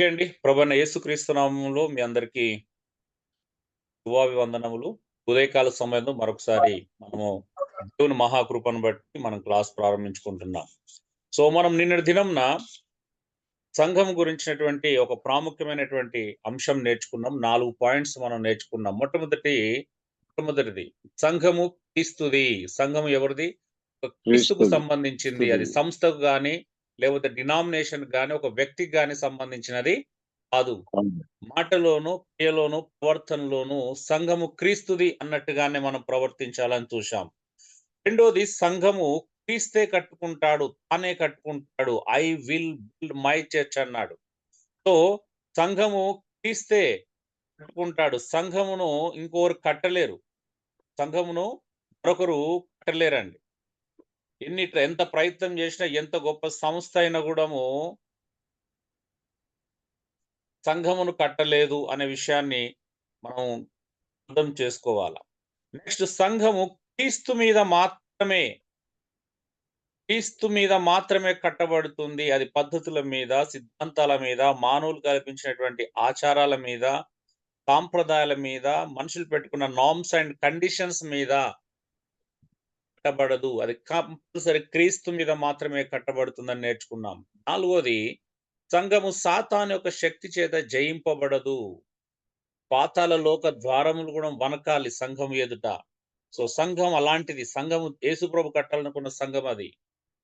Okay అండి. ప్రభువైన యేసుక్రీస్తు నామములో మీ అందరికీ శుభాభివందనములు. ఉదయకాల సమయంలో మరొకసారి మనము దేవుని మహాకృపను బట్టి మనం క్లాస్ ప్రారంభించుకుంటున్నాం. సో, మనం నిన్నటి దినంన సంఘం గురించినటువంటి ఒక ప్రాముఖ్యమైనటువంటి అంశం నేర్చుకున్నాం. 4 పాయింట్స్ మనం నేర్చుకున్నాం. మొట్టమొదటిది సంఘము క్రీస్తుది. సంఘం ఎవరిది? ఒక క్రీస్తుకు క్రీస్తుది. సంబంధించింది. అది సంస్థకు గాని, లేకపోతే డినామినేషన్‌కి గాని, ఒక వ్యక్తికి గాని సంబంధించినది కాదు. అవును. మాటలోను, క్రియలోను, ప్రవర్తనలోను సంఘము క్రీస్తుది అన్నట్టుగానే మనం ప్రవర్తించాలని చూశాం. రెండోది సంఘము క్రీస్తే కట్టుకుంటాడు. తానే కట్టుకుంటాడు. I will build my church అన్నాడు. సో, సంఘము క్రీస్తే కట్టుకుంటాడు. సంఘమును ఇంకొకరు కట్టలేరు. సంఘమును మరొకరు కట్టలేరండి. ఎంత ప్రయత్నం చేసినా, ఎంత గొప్ప సంస్థ అయినా గూడాము సంఘమును కట్టలేదు అనే విషయాన్ని మనం అర్థం చేసుకోవాల. నెక్స్ట్ సంఘము క్రీస్తు మీద మాత్రమే, క్రీస్తు మీద మాత్రమే కట్టబడుతుంది. అది పద్ధతుల మీద, సిద్ధాంతాల మీద, మానవులు కల్పించినటువంటి ఆచారాల మీద, సాంప్రదాయాల మీద, మనుషులు పెట్టుకున్న నార్మ్స్ అండ్ కండిషన్స్ మీద కట్టబడదు. అది కంపల్సరీ క్రీస్తు మీద మాత్రమే కట్టబడుతుందని నేర్చుకున్నాం. నాలుగోది సంఘము సాతాను యొక్క శక్తి చేత జయింపబడదు. పాతాళ లోక ద్వారములు కూడా వనకాలి సంఘం ఎదుట. సో, సంఘం అలాంటిది. సంఘము యేసుప్రభు కట్టాలనుకున్న సంఘం అది.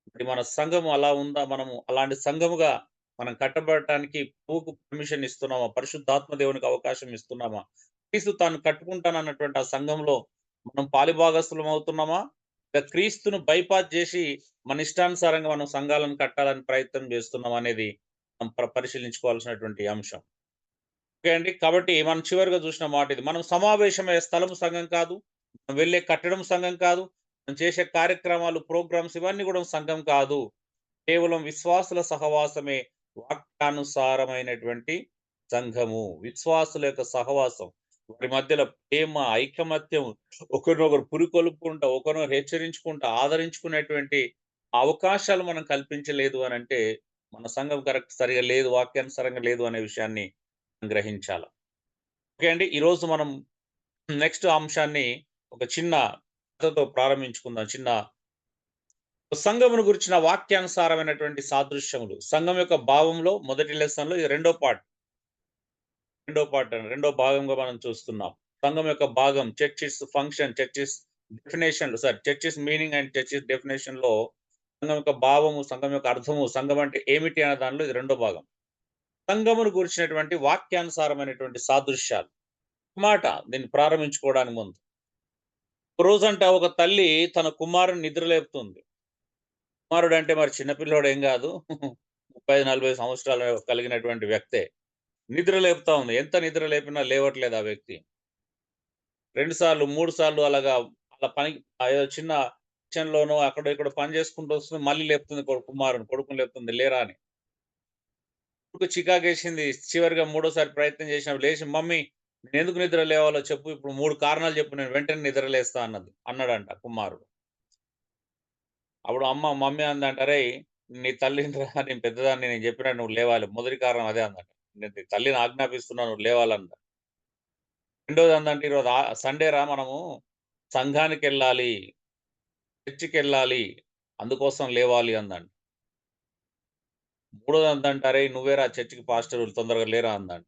మరి మన సంఘము అలా ఉందా? మనము అలాంటి సంఘముగా మనం కట్టబడటానికి ప్రభువుకు పర్మిషన్ ఇస్తున్నామా? పరిశుద్ధాత్మ దేవునికి అవకాశం ఇస్తున్నామా? క్రీస్తు తాను కట్టుకుంటానన్నటువంటి ఆ సంఘంలో మనం పాలిభాగస్తులం అవుతున్నామా? క్రీస్తును బైపాస్ జేసి మన ఇష్టానుసారంగా మనం సంఘాలను కట్టాలని ప్రయత్నం చేస్తున్నామా అనేది మనం పరిశీలించుకోవాల్సినటువంటి అంశం. ఓకే అండి. కాబట్టి మనం చివరిగా చూసిన మాట ఇది. మనం సమావేశమయ్యే స్థలం సంఘం కాదు. మనం వెళ్ళే కట్టడం సంఘం కాదు. మనం చేసే కార్యక్రమాలు, ప్రోగ్రామ్స్ ఇవన్నీ గూడా సంఘం కాదు. కేవలం విశ్వాసుల సహవాసమే వాక్యానుసారమైనటువంటి సంఘము. విశ్వాసుల యొక్క సహవాసం. వారి మధ్యలో ప్రేమ, ఐకమత్యం, ఒకరినొకరు పురికొల్పుకుంటా, ఒకరినొకరు హెచ్చరించుకుంటా, ఆదరించుకునేటువంటి అవకాశాలు మనం కల్పించలేదు అనంటే, మన సంఘం సరిగ్గా లేదు, వాక్యానుసారంగా లేదు అనే విషయాన్ని గ్రహించాల. ఓకే అండి. ఈరోజు మనం నెక్స్ట్ అంశాన్ని ఒక చిన్న కథతో ప్రారంభించుకుందాం. సంఘమును గురించిన వాక్యానుసారమైనటువంటి సాదృశ్యములు. సంఘం యొక్క భావంలో మొదటి లెసన్‌లో ఇది రెండో భాగంగా మనం చూస్తున్నాం. సంఘం యొక్క భాగం church is function, church is meaning and church is డెఫినిషన్‌లో సంఘం యొక్క భావము, సంఘం యొక్క అర్థము, సంఘం అంటే ఏమిటి అనే దానిలో ఇది రెండో భాగం. సంఘమును గురించినటువంటి వాక్యానుసారమైనటువంటి సాదృశ్యాలు. మాట దీన్ని ప్రారంభించుకోవడానికి ముందు. ఒక రోజంట ఒక తల్లి తన కుమారుడిని నిద్రలేపుతుంది. కుమారుడంటే మరి చిన్న పిల్లోడేం గాదు. 35, 40 సంవత్సరాలు కలిగినటువంటి వ్యక్తే. నిద్ర లేపుతా ఉంది. ఎంత నిద్ర లేపినా లేవట్లేదు ఆ వ్యక్తి. 2 సార్లు, 3 సార్లు అలాగా అలా పనికి ఏదో చిన్న కిచెన్‌లోనో అక్కడో ఇక్కడో పని చేసుకుంటూ వస్తుంది. మళ్ళీ లేపుతుంది కొడుకుని లేపుతుంది లేరా అని. కొడుకు చికాకేసింది. చివరిగా మూడోసారి ప్రయత్నం చేసినప్పుడు లేచి, "మమ్మీ నేనెందుకు నిద్ర లేవాలో చెప్పు. ఇప్పుడు 3 కారణాలు చెప్పు. నేను వెంటనే నిద్ర లేస్తా" అన్నాడంట కుమారుడు. అప్పుడు మమ్మీ అందంట, "అరేయ్! నీ తల్లినిరా నేను పెద్దదాన్ని. నేను చెప్పినట్టు నువ్వు లేవాలి. మొదటి కారణం అదే" అందంట. "నేను నీ తల్లిని ఆజ్ఞాపిస్తున్నా నువ్వు లేవాలంట." రెండోది అందంట, "ఈరోజు సండే రా మనము సంఘానికెళ్ళాలి, చర్చికెళ్ళాలి. అందుకోసం లేవాలి" అందంట. మూడోది అందంట, "అరేయ్! నువ్వేరా చర్చికి పాస్టరు తొందరగా లేరా" అందంట.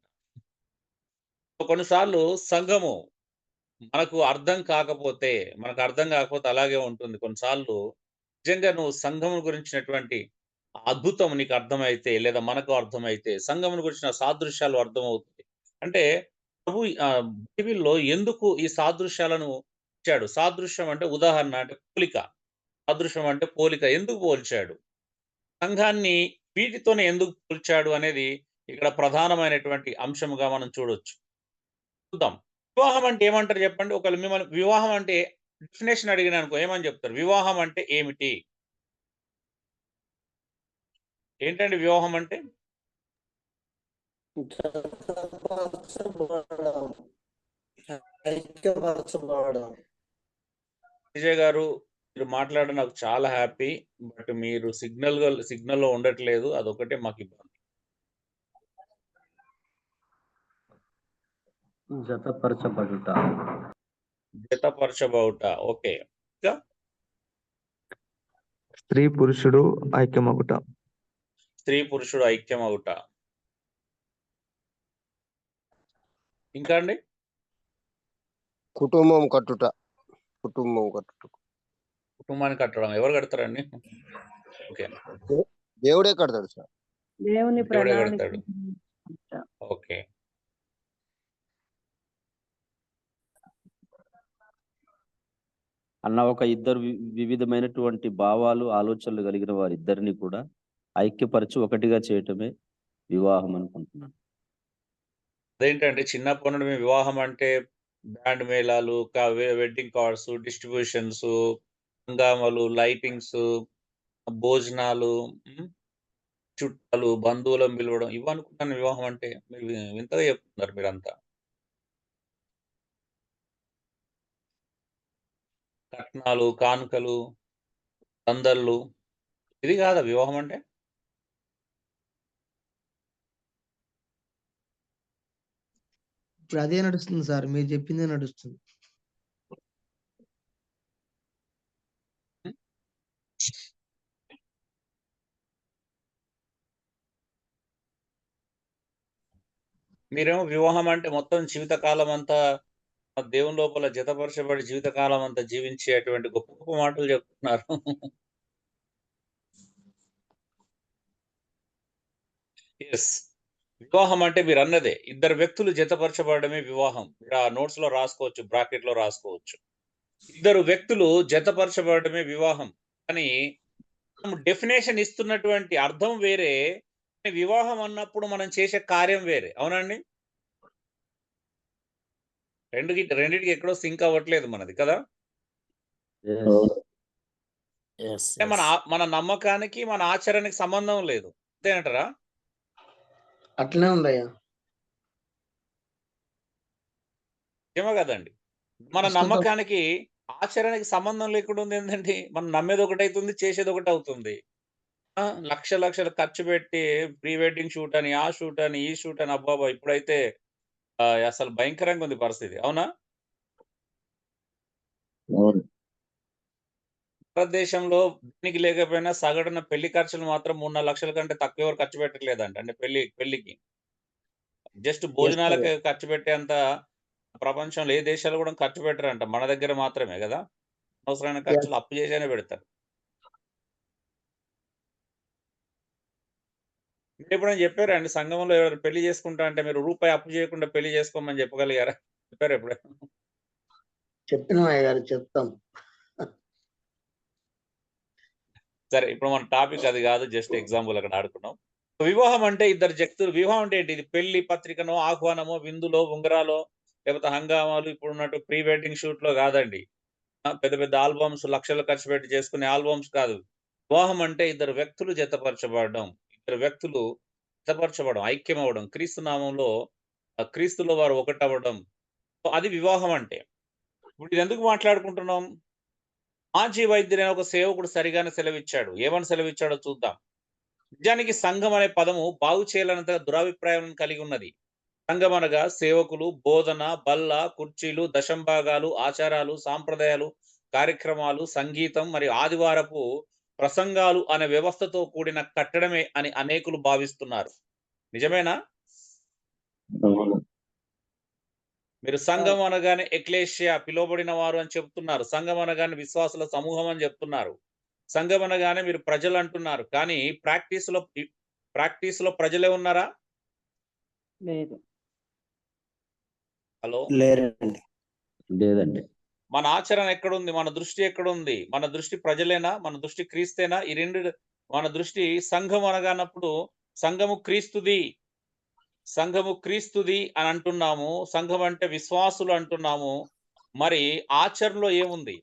కొన్నిసార్లు సంఘము మనకు అర్థం కాకపోతే అలాగే ఉంటుంది. కొన్నిసార్లు నిజంగా నువ్వు సంఘం గురించినటువంటి అద్భుతం నీకు అర్థమైతే, లేదా మనకు అర్థమైతే, సంఘమును గురించిన సాదృశ్యాలు అర్థమవుతాయి. అంటే బైబిల్‌లో ఎందుకు ఈ సాదృశ్యాలను ఇచ్చాడు? సాదృశ్యం అంటే ఉదాహరణ అంటే పోలిక. సాదృశ్యం అంటే పోలిక. ఎందుకు పోల్చాడు? సంఘాన్ని వీటితోనే ఎందుకు పోల్చాడు అనేది ఇక్కడ ప్రధానమైనటువంటి అంశంగా మనం చూడొచ్చు. చూద్దాం. వివాహం అంటే ఏమంటారు చెప్పండి? ఒకవేళ మిమ్మల్ని వివాహం అంటే డెఫినిషన్ అడిగాననుకో ఏమని చెప్తారు? వివాహం అంటే ఏమిటి? ఏంటండి వివాహం అంటే? జతపరచబడడం, ఐక్యపరచబడడం. విజయ్ గారు మీరు మాట్లాడడం నాకు చాలా హ్యాపీ. బట్ మీరు సిగ్నల్‌లో ఉండట్లేదు. అదొక్కటే మాకు ఇబ్బంది. జతపరచబడుట. జతపరచబడుట. ఓకే. ఇంకా స్త్రీ పురుషుడు ఐక్యమగుట. స్త్రీ పురుషుడు ఐక్యమగుట. ఇంకా అండి? కుటుంబం కట్టుట. కుటుంబం కట్టుట. కుటుంబాన్ని కట్టడం. ఎవరు కడతారండి? ఓకే. దేవుడే కడతాడు సార్. దేవుని దేవుడే ప్రణాళిక. కడతాడు. ఓకే. అన్న ఒక ఇద్దరు వివిధమైనటువంటి భావాలు ఆలోచనలు కలిగిన వారిద్దరిని కూడా ఐక్యపరిచి ఒకటిగా చేయటమే వివాహం అనుకుంటున్నాను. అదేంటంటే చిన్నప్పటి నుండి మేము వివాహం అంటే బ్యాండ్ మేళాలు, వెడ్డింగ్ కార్డ్స్, డిస్ట్రిబ్యూషన్స్, హంగామాలు, లైటింగ్స్, భోజనాలు, చుట్టాలు, బంధువులను పిలవడం ఇవనుకుంటాను వివాహం అంటే. మీరు వింతగా చెప్తున్నారు మీరంతా. కట్నాలు, కానుకలు, సందళ్ళు ఇది కాదా వివాహం అంటే? ఇప్పుడు అదే నడుస్తుంది సార్, మీరు చెప్పిందే నడుస్తుంది. మీరేమో వివాహం అంటే మొత్తం జీవితకాలం అంతా దేవుని లోపల జతపరచబడి జీవితకాలం అంతా జీవించేటువంటి గొప్ప గొప్ప మాటలు చెప్తున్నారు. ఎస్, వివాహం అంటే మీరు అన్నదే ఇద్దరు వ్యక్తులు జతపరచబడమే వివాహం. మీరు ఆ నోట్స్ లో రాసుకోవచ్చు, బ్రాకెట్ లో రాసుకోవచ్చు. ఇద్దరు వ్యక్తులు జతపరచబడమే వివాహం. కానీ డెఫినేషన్ ఇస్తున్నటువంటి అర్థం వేరే, వివాహం అన్నప్పుడు మనం చేసే కార్యం వేరే. అవునండి? రెండింటికి ఎక్కడో సింక్ అవ్వట్లేదు మనది కదా. మన నమ్మకానికి మన ఆచరణకి సంబంధం లేదు, అంతేనంటారా? అట్లనే ఉందయ్యా. ఏమో కదండి. మన నమ్మకానికి ఆచరణకి సంబంధం లేకుండా ఉంది ఏంటండి. మనం నమ్మేది ఒకటి అవుతుంది, చేసేది ఒకటి అవుతుంది. లక్షలు ఖర్చు పెట్టి ప్రీ వెడ్డింగ్ షూట్ అని, ఆ షూట్ అని, ఈ షూట్ అని, అబ్బాబా ఇప్పుడైతే అసలు భయంకరంగా ఉంది పరిస్థితి. అవునా? భారతదేశంలో దీనికి లేకపోయినా సగటున పెళ్లి ఖర్చులు మాత్రం 3-4 లక్షల కంటే తక్కువ ఎవరు ఖర్చు పెట్టట్లేదంట. అంటే పెళ్లికి జస్ట్ భోజనాలకే ఖర్చు పెట్టేంత ప్రపంచంలో ఏ దేశాలు కూడా ఖర్చు పెట్టరంట. మన దగ్గర మాత్రమే కదా అవసరమైన ఖర్చులు అప్పు చేసేనే పెడతారు. మీరు ఎప్పుడైనా చెప్పారా అండి సంఘంలో ఎవరు పెళ్లి చేసుకుంటా అంటే మీరు రూపాయి అప్పు చేయకుండా పెళ్లి చేసుకోమని చెప్పగలిగారా? చెప్పారు ఎప్పుడైనా? చెప్పిన గారు చెప్తాం. సరే, ఇప్పుడు మన టాపిక్ అది కాదు, జస్ట్ ఎగ్జాంపుల్ అక్కడ ఆడుకున్నాం. వివాహం అంటే ఇద్దరు వ్యక్తులు. వివాహం అంటే ఏంటి? ఇది పెళ్లి పత్రికనో, ఆహ్వానమో, విందులో, ఉంగరాలో, లేకపోతే హంగామాలు, ఇప్పుడు ఉన్నట్టు ప్రీ వెడ్డింగ్ షూట్ లో కాదండి. పెద్ద పెద్ద ఆల్బమ్స్ లక్షలు ఖర్చు పెట్టి చేసుకునే ఆల్బమ్స్ కాదు. వివాహం అంటే ఇద్దరు వ్యక్తులు జతపరచబడడం, ఇద్దరు వ్యక్తులు జతపరచబడడం, ఐక్యం అవ్వడం, క్రీస్తు నామంలో క్రీస్తులో వారు ఒకటవ్వడం, అది వివాహం అంటే. ఇప్పుడు ఇది ఎందుకు మాట్లాడుకుంటున్నాం? మాజీ వైద్యుడైన ఒక సేవకుడు సరిగానే సెలవిచ్చాడు. ఏమని సెలవిచ్చాడో చూద్దాం. నిజానికి సంఘం అనే పదము బాగు చేయాలన్నంత దురాభిప్రాయం కలిగి ఉన్నది. సంఘం అనగా సేవకులు, బోధన, బల్ల, కుర్చీలు, దశంభాగాలు, ఆచారాలు, సాంప్రదాయాలు, కార్యక్రమాలు, సంగీతం మరియు ఆదివారపు ప్రసంగాలు అనే వ్యవస్థతో కూడిన కట్టడమే అని అనేకులు భావిస్తున్నారు. నిజమేనా? మీరు సంఘం అనగానే ఎక్లేషియా, పిలువబడిన వారు అని చెప్తున్నారు. సంఘం అనగానే విశ్వాసుల సమూహం అని చెప్తున్నారు. సంఘం అనగానే మీరు ప్రజలు అంటున్నారు. కానీ ప్రాక్టీస్ లో ప్రజలే ఉన్నారా? లేదు. హలో, లేదండి. మన ఆచరణ ఎక్కడుంది? మన దృష్టి ఎక్కడుంది? మన దృష్టి ప్రజలేనా? మన దృష్టి క్రీస్తేనా? ఈ రెండు. మన దృష్టి సంఘం అనగానప్పుడు సంఘము క్రీస్తుది అని అంటున్నాము. సంఘం అంటే విశ్వాసులు అంటున్నాము. మరి ఆచరణలో ఏముంది?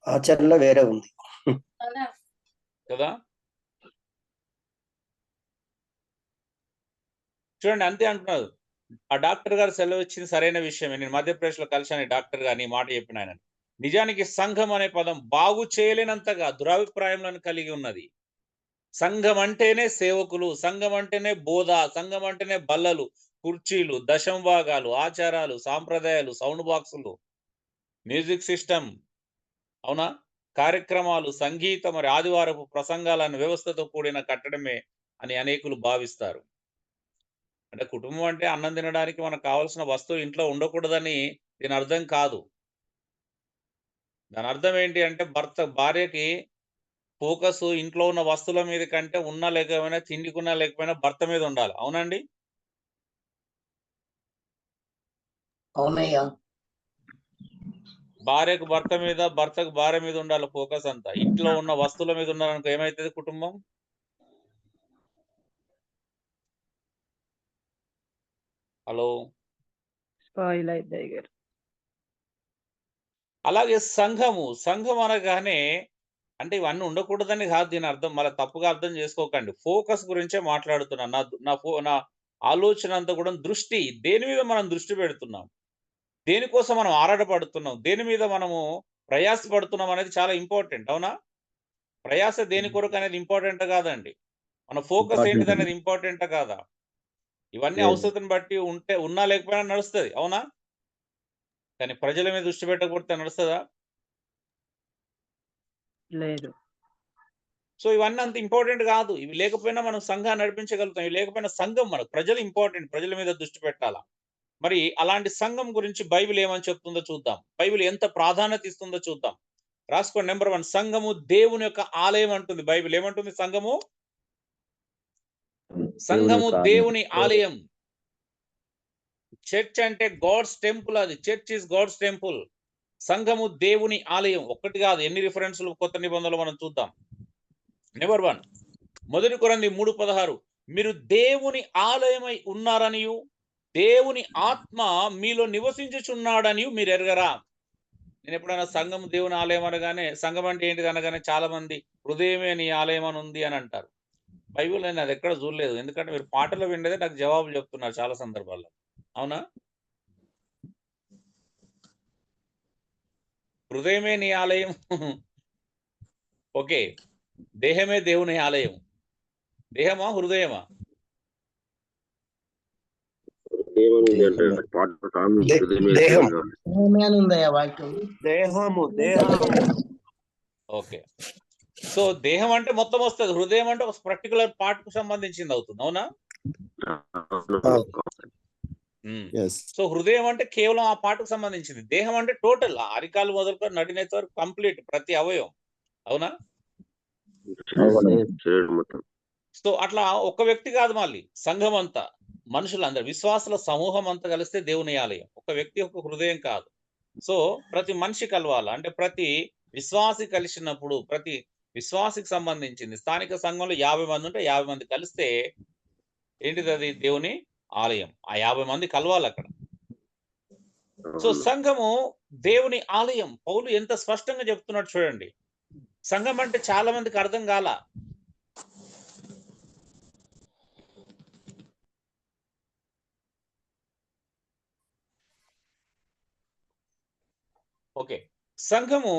ఆచరణలో వేరే ఉంది కదా. చూడండి, అంతే అంటున్నారు. ఆ డాక్టర్ గారు సెలవు ఇచ్చింది సరైన విషయమే. నేను మధ్యప్రదేశ్ లో కలిశాను డాక్టర్ గారిని మాట చెప్పిన ఆయన. నిజానికి సంఘం అనే పదం బాగు చేయలేనంతగా దురాభిప్రాయాలను కలిగి ఉన్నది. సంఘం అంటేనే సేవకులు, సంఘం అంటేనే బోధ, సంఘం అంటేనే బల్లలు, కుర్చీలు, దశమ భాగాలు, ఆచారాలు, సాంప్రదాయాలు, సౌండ్ బాక్సులు, మ్యూజిక్ సిస్టమ్, అవునా? కార్యక్రమాలు, సంగీత మరి ఆదివారపు ప్రసంగాలను వ్యవస్థతో కూడిన కట్టడమే అని అనేకులు భావిస్తారు. అంటే కుటుంబం అంటే అన్నం తినడానికి మనకు కావాల్సిన వస్తువు ఇంట్లో ఉండకూడదని దీని అర్థం కాదు. దాని అర్థం ఏంటి అంటే భార్యకి ఫోకస్ ఇంట్లో ఉన్న వస్తువుల మీద కంటే ఉన్నా లేకపోయినా, తిండికున్నా లేకపోయినా భర్త మీద ఉండాలి. అవునండి? అవునయ్యా. భార్యకు భర్త మీద, భర్తకు భార్య మీద ఉండాలి ఫోకస్ అంతా. ఇంట్లో ఉన్న వస్తువుల మీద ఉన్నారనుకో ఏమైతది కుటుంబం? హలో! స్పాయిల్ అయిద్ది అయ్యగారు. అలాగే సంఘం అనగానే అంటే ఇవన్నీ ఉండకూడదని కాదు దీని అర్థం. మళ్ళీ తప్పుగా అర్థం చేసుకోకండి. ఫోకస్ గురించే మాట్లాడుతున్నాను. నా ఆలోచన అంతా కూడా దృష్టి దేని మీద మనం దృష్టి పెడుతున్నాం? దేనికోసం మనం ఆరాటపడుతున్నాం? దేని మీద మనము ప్రయాసపడుతున్నాం అనేది చాలా ఇంపార్టెంట్. అవునా? ప్రయాస దేని కొరకు అనేది ఇంపార్టెంట్ కాదండి. మన ఫోకస్ ఇంపార్టెంట్ ఏంటిదనేది ఇంపార్టెంటా కాదా? ఇవన్నీ Yes. అవసరతను బట్టి ఉన్నా లేకపోయినా నడుస్తది. అవునా? కానీ ప్రజల మీద దృష్టి పెట్టకపోతే నడుస్తదా? లేదు. సో ఇవన్నీ అంత ఇంపార్టెంట్ కాదు. ఇవి లేకపోయినా మనం సంఘాన్ని నడిపించగలుగుతాం. ఇవి లేకపోయినా సంఘం మనకు ప్రజలు ఇంపార్టెంట్. ప్రజల మీద దృష్టి పెట్టాలా. మరి అలాంటి సంఘం గురించి బైబిల్ ఏమని చెప్తుందో చూద్దాం. బైబిల్ ఎంత ప్రాధాన్యత ఇస్తుందో చూద్దాం. రాసుకోండి. నెంబర్ 1 సంఘము దేవుని యొక్క ఆలయం అంటుంది బైబిల్. ఏమంటుంది సంఘము? సంఘము యొక్క దేవుని ఆలయం. చర్చ్ అంటే గాడ్స్ టెంపుల్. అది చర్చ్ ఇస్ గాడ్స్ టెంపుల్. సంఘము దేవుని ఆలయం. ఒక్కటి కాదు, ఎన్ని రిఫరెన్స్లు కొత్త నిబంధనలు మనం చూద్దాం. నెంబర్ 1 మొదటి కొరింథీ 3:16 మీరు దేవుని ఆలయమై ఉన్నారనియు దేవుని ఆత్మ మీలో నివసించుచున్నాడని మీరు ఎరగరా? నేను ఎప్పుడైనా సంఘం దేవుని ఆలయం అనగానే సంఘం అంటే ఏంటిది అనగానే చాలా మంది హృదయమే నీ ఆలయం అని ఉంది అని అంటారు. బైబిల్ నేను అది ఎక్కడ చూడలేదు. ఎందుకంటే మీరు పాటలు వినేదే నాకు జవాబులు చెప్తున్నారు చాలా సందర్భాల్లో. అవునా? హృదయమే నీ ఆలయం. ఓకే, దేహమే దేవుని ఆలయం. దేహమా హృదయమా? దేహం ఉందయ్యా వాక్యం. ఓకే, సో దేహం అంటే మొత్తం వస్తుంది. హృదయం అంటే ఒక పర్టికులర్ పార్ట్ కు సంబంధించింది అవుతుంది. అవునా? సో హృదయం అంటే కేవలం ఆ పార్ట్ కు సంబంధించింది. దేహం అంటే టోటల్ అరికాలు మొదలుకొని నడినేత వరకు కంప్లీట్ ప్రతి అవయవం. అవునా? సో అట్లా ఒక్క వ్యక్తి కాదు, మళ్ళీ సంఘం అంతా, మనుషులందరూ, విశ్వాసుల సమూహం అంతా కలిస్తే దేవుని ఆలయం. ఒక వ్యక్తి యొక్క హృదయం కాదు. సో ప్రతి మనిషి కలవాలి. అంటే ప్రతి విశ్వాసి కలిసినప్పుడు, ప్రతి విశ్వాసికి సంబంధించింది స్థానిక సంఘంలో 50 మంది ఉంటే 50 మంది కలిస్తే ఏంటిది? అది దేవుని ఆలయం. ఆ 50 మంది కలవాలి అక్కడ. సో సంఘము దేవుని ఆలయం. పౌలు ఎంత స్పష్టంగా చెప్తున్నాడు చూడండి. సంఘం అంటే చాలా మందికి అర్థం కాల. ఓకే, సంఘము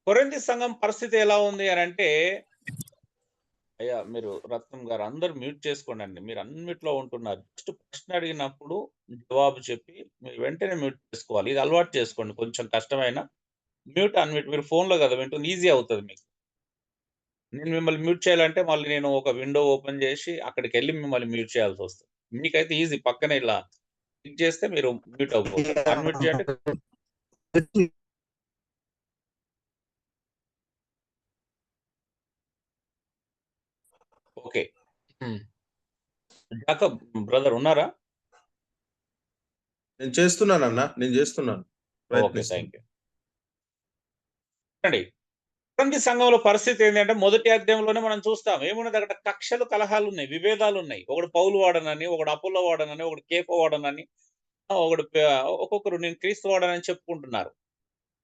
కొరింథీ సంఘం పరిస్థితి ఎలా ఉంది అని అంటే, అయ్యా మీరు రత్నం గారు అందరు మ్యూట్ చేసుకోండి. మీరు అన్నిట్లో ఉంటున్నారు. జస్ట్ ప్రశ్న అడిగినప్పుడు జవాబు చెప్పి మీరు వెంటనే మ్యూట్ చేసుకోవాలి. ఇది అలవాటు చేసుకోండి. కొంచెం కష్టమైన మ్యూట్ అన్మ్యూట్. మీరు ఫోన్లో కదా వింటుంది, ఈజీ అవుతుంది మీకు. నేను మిమ్మల్ని మ్యూట్ చేయాలంటే మళ్ళీ నేను ఒక విండో ఓపెన్ చేసి అక్కడికి వెళ్ళి మిమ్మల్ని మ్యూట్ చేయాల్సి వస్తుంది. మీకైతే ఈజీ, పక్కనే ఇలా క్లిక్ చేస్తే మీరు మ్యూట్ అవ్వకపోతారు. అన్మ్యూట్ చేయండి. ఓకే, జాకబ్ బ్రదర్ ఉన్నారా? నేను చేస్తున్నాను. ఓకే, ప్రయత్నిస్తున్నాను. Thank you. అండి, కొరింథీ సంఘంలో పరిస్థితి ఏంటంటే మొదటి అధ్యాయంలోనే మనం చూస్తాం. ఏమున్నది అక్కడ? కక్షలు, కలహాలు ఉన్నాయి, విభేదాలు ఉన్నాయి. ఒకడు పౌలు వాడనని, ఒకడు అపోల్లో వాడనని, ఒకడు కేఫా వాడనని, ఒకడు ఒక్కొక్కరు నేను క్రీస్తు వాడనని చెప్పుకుంటున్నారు.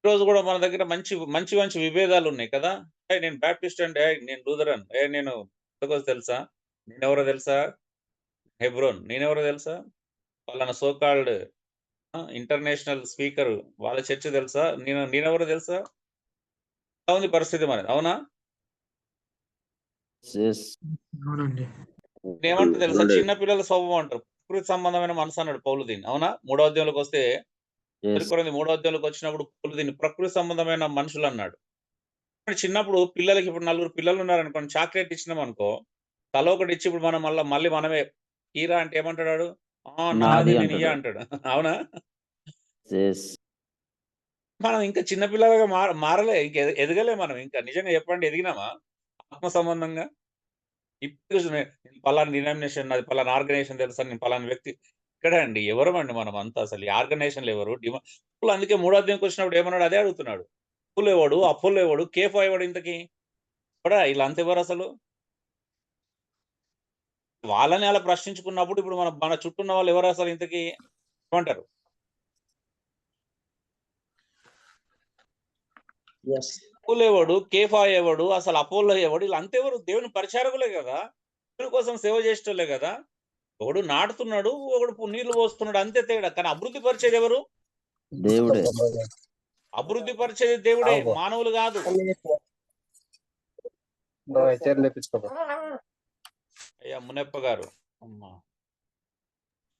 ఈ రోజు కూడా మన దగ్గర మంచి మంచి మంచి విభేదాలు ఉన్నాయి కదా. నేను బ్యాప్టిస్ట్ అంటే, నేను లూథరన్, నేను తెలుసా, నేనెవరో తెలుసా, హెబ్రోన్ నేనెవరో తెలుసా, వాళ్ళ సోకాల్డ్ ఇంటర్నేషనల్ స్పీకర్ వాళ్ళ చర్చ తెలుసా, నేనెవరో తెలుసా. ఎలా ఉంది పరిస్థితి మనది? అవునా? Yes. అవునండి. ఏమంటారు తెలుసా, చిన్న పిల్లల స్వభావం అంటారు. ప్రకృతి సంబంధమైన మనసు అన్నాడు పౌలు దీన్ని. అవునా? 3వ అధ్యాయంలోకి వస్తే ఎస్. కొరింథీ 3వ అధ్యాయంలోకి వచ్చినప్పుడు పౌలు దీన్ని ప్రకృతి సంబంధమైన మనుషులు అన్నాడు. చిన్నప్పుడు పిల్లలకి ఇప్పుడు 4 పిల్లలు ఉన్నారనుకోండి, చాక్లెట్ ఇచ్చినామనుకో, తలో ఒకటి ఇచ్చి ఇప్పుడు మనం మళ్ళీ మనమే "ఈరా" అంటే ఏమంటాడు? నాది నాది నేను అంటాడు. ఇయ్య అంటాడు. అవునా? ఎస్. మనం ఇంకా చిన్న పిల్లలుగా మారలే. ఇంక ఎదగలే మనం ఇంకా. నిజంగా చెప్పండి, ఎదిగినామా ఆత్మ సంబంధంగా? ఇప్పుడు నేను పలానా డినామినేషన్ నాది, పలానా ఆర్గనైజేషన్ తెలుసా, నేను పలానా వ్యక్తి. ఇక్కడే అండి ఎవరమండి మనం అంతా అసలు. ఈ ఆర్గనైజేషన్‌లు ఎవరు? అందుకే 3వ అధ్యాయంకి వచ్చినప్పుడు ఏమన్నాడు? అదే అడుగుతున్నాడు. పౌలు ఎవడు? అపోల్లో ఎవడు? కేఫా ఎవడు ఇంతకి? ఎవడా ఈళ్ళంతా ఎవరసలు? వాళ్ళని అలా ప్రశ్నించుకున్నప్పుడు ఇప్పుడు మన చుట్టూ ఉన్న వాళ్ళు ఎవరసలు ఇంతకి? ఏమంటారు? Yes. పౌలు ఎవడు? కేఫా ఎవడు? అసలు అపోల్లో ఎవడు? వీళ్ళంతా ఎవరు? దేవుని పరిచారకులే గదా! దేవుని కోసం సేవ చేసేటోళ్ళే గదా! ఒకడు నాటుతున్నాడు, ఒకడు నీళ్లు పోస్తున్నాడు, అంతే తేడా. కానీ అభివృద్ధి పరిచేది ఎవరు? దేవుడే. అభివృద్ధి పరిచేది దేవుడే, అవును. మానవులు గాదు. చైర్లు తెప్పించుకో. అయ్యా మునప్ప గారు, అమ్మా!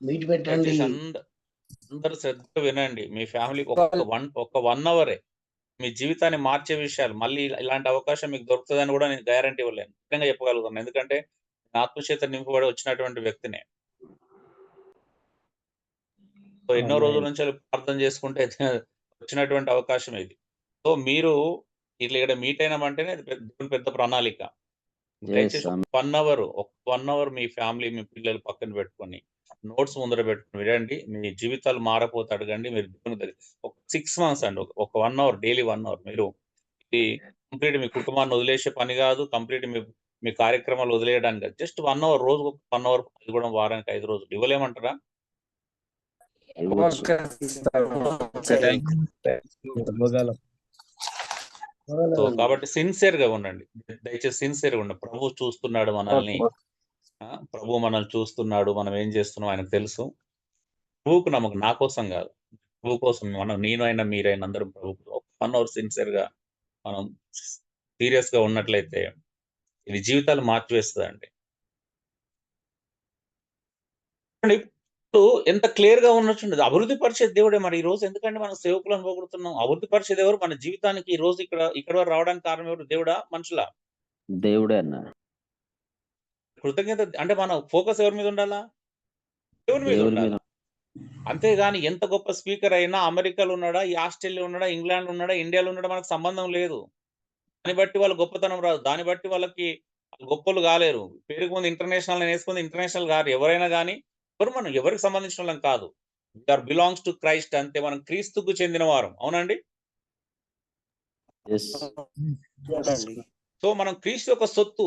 మీట్ పెట్టండి. దయచేసి అందరూ శ్రద్ధగా వినండి. మీ ఫ్యామిలీకి ఒక 1 అవరే మీ జీవితాన్ని మార్చే విషయాలు. మళ్ళీ ఇలాంటి అవకాశం మీకు దొరుకుతదని గూడా నేను గ్యారంటీ ఇవ్వలేను. నిజంగా చెప్పగలుగుతాను. ఎందుకంటే నేను ఆత్మచేత నింపబడి వచ్చినటువంటి వ్యక్తినే. సో ఎన్నో రోజుల నుంచి ప్రార్థన చేసుకుంటే వచ్చినటువంటి అవకాశం ఇది. సో మీరు ఇట్లా ఇక్కడ మీట్ అయినామంటేనే అది దేవుని పెద్ద ప్రణాళిక. ఎస్. దయచేసి ఒక 1 అవర్ మీ ఫ్యామిలీ, మీ పిల్లలు పక్కన పెట్టుకొని, నోట్స్ ముందర పెట్టుకొని వినండి. మీ జీవితాలు మారపోతే అడగండి. మీరు దేవుని దగ్గర ఒక 6 మంత్స్ అండి. ఒక 1 అవర్, డైలీ 1 అవర్ మీరు ఇది కంప్లీట్ మీ కుటుంబాన్ని వదిలేసే పని గాదు. కంప్లీట్ మీ కార్యక్రమాలు వదిలేయడానికి కాదు. జస్ట్ 1 అవర్, రోజుకు ఒక 1 అవర్, అది కూడా వారానికి 5 రోజులు ఇవ్వలేమంటారా? ఇవ్వచ్చు. సో కాబట్టి సిన్సియర్‌గా ఉండండి. దయచేసి సిన్సియర్‌గా ఉండండి. ప్రభువు చూస్తున్నాడు మనల్ని. ప్రభువు మనల్ని చూస్తున్నాడు. మనం ఏం చేస్తున్నాం ఆయనకు తెలుసు. ప్రభువుకు నమ్మకం, నా కోసం గాదు. ప్రభు కోసం నేను అయినా, మీరైనా అందరం ప్రభువుకు ఒక 1 అవర్ సిన్సియర్‌గా మనం సీరియస్‌గా ఉన్నట్లయితే ఇది జీవితాలు మార్చివేస్తదండి. ఇప్పుడు ఎంత క్లియర్‌గా ఉన్నట్టుండదు. అభివృద్ధి పరిచేది దేవుడే. మరి ఈ రోజు ఎందుకండి మనం సేవకులను పోగొడుతున్నాం? అభివృద్ధి పరిచేది ఎవరు? మన జీవితానికి ఈ రోజు ఇక్కడ వరకు రావడానికి కారణం ఎవరు? దేవుడా? మనుషులా? దేవుడే అన్న. కృతజ్ఞత అంటే మన ఫోకస్ ఎవరి మీద ఉండాలా? దేవుని మీద దేవుడి మీద. ఉండాలా. అంతేగాని ఎంత గొప్ప స్పీకర్ అయినా అమెరికాలో ఉన్నాడా, ఈ ఆస్ట్రేలియా ఉన్నాడా, ఇంగ్లాండ్ ఉన్నాడా, ఇండియాలో ఉన్నాడా మనకు సంబంధం లేదు. దాన్ని బట్టి వాళ్ళ గొప్పతనం రాదు. దాన్ని బట్టి వాళ్ళకి గొప్పోళ్ళు కాలేరు. పేరుకు ముందు ఇంటర్నేషనల్ అని యేసుకుంది ఇంటర్నేషనల్ గారు. ఎవరైనా గాని మనం ఎవరికి సంబంధించిన వాళ్ళం కాదు. We are belongs to Christ అంతే. మనం క్రీస్తుకు చెందిన వారం. అవునండి? ఎస్. సో మనం క్రీస్తు యొక్క సొత్తు.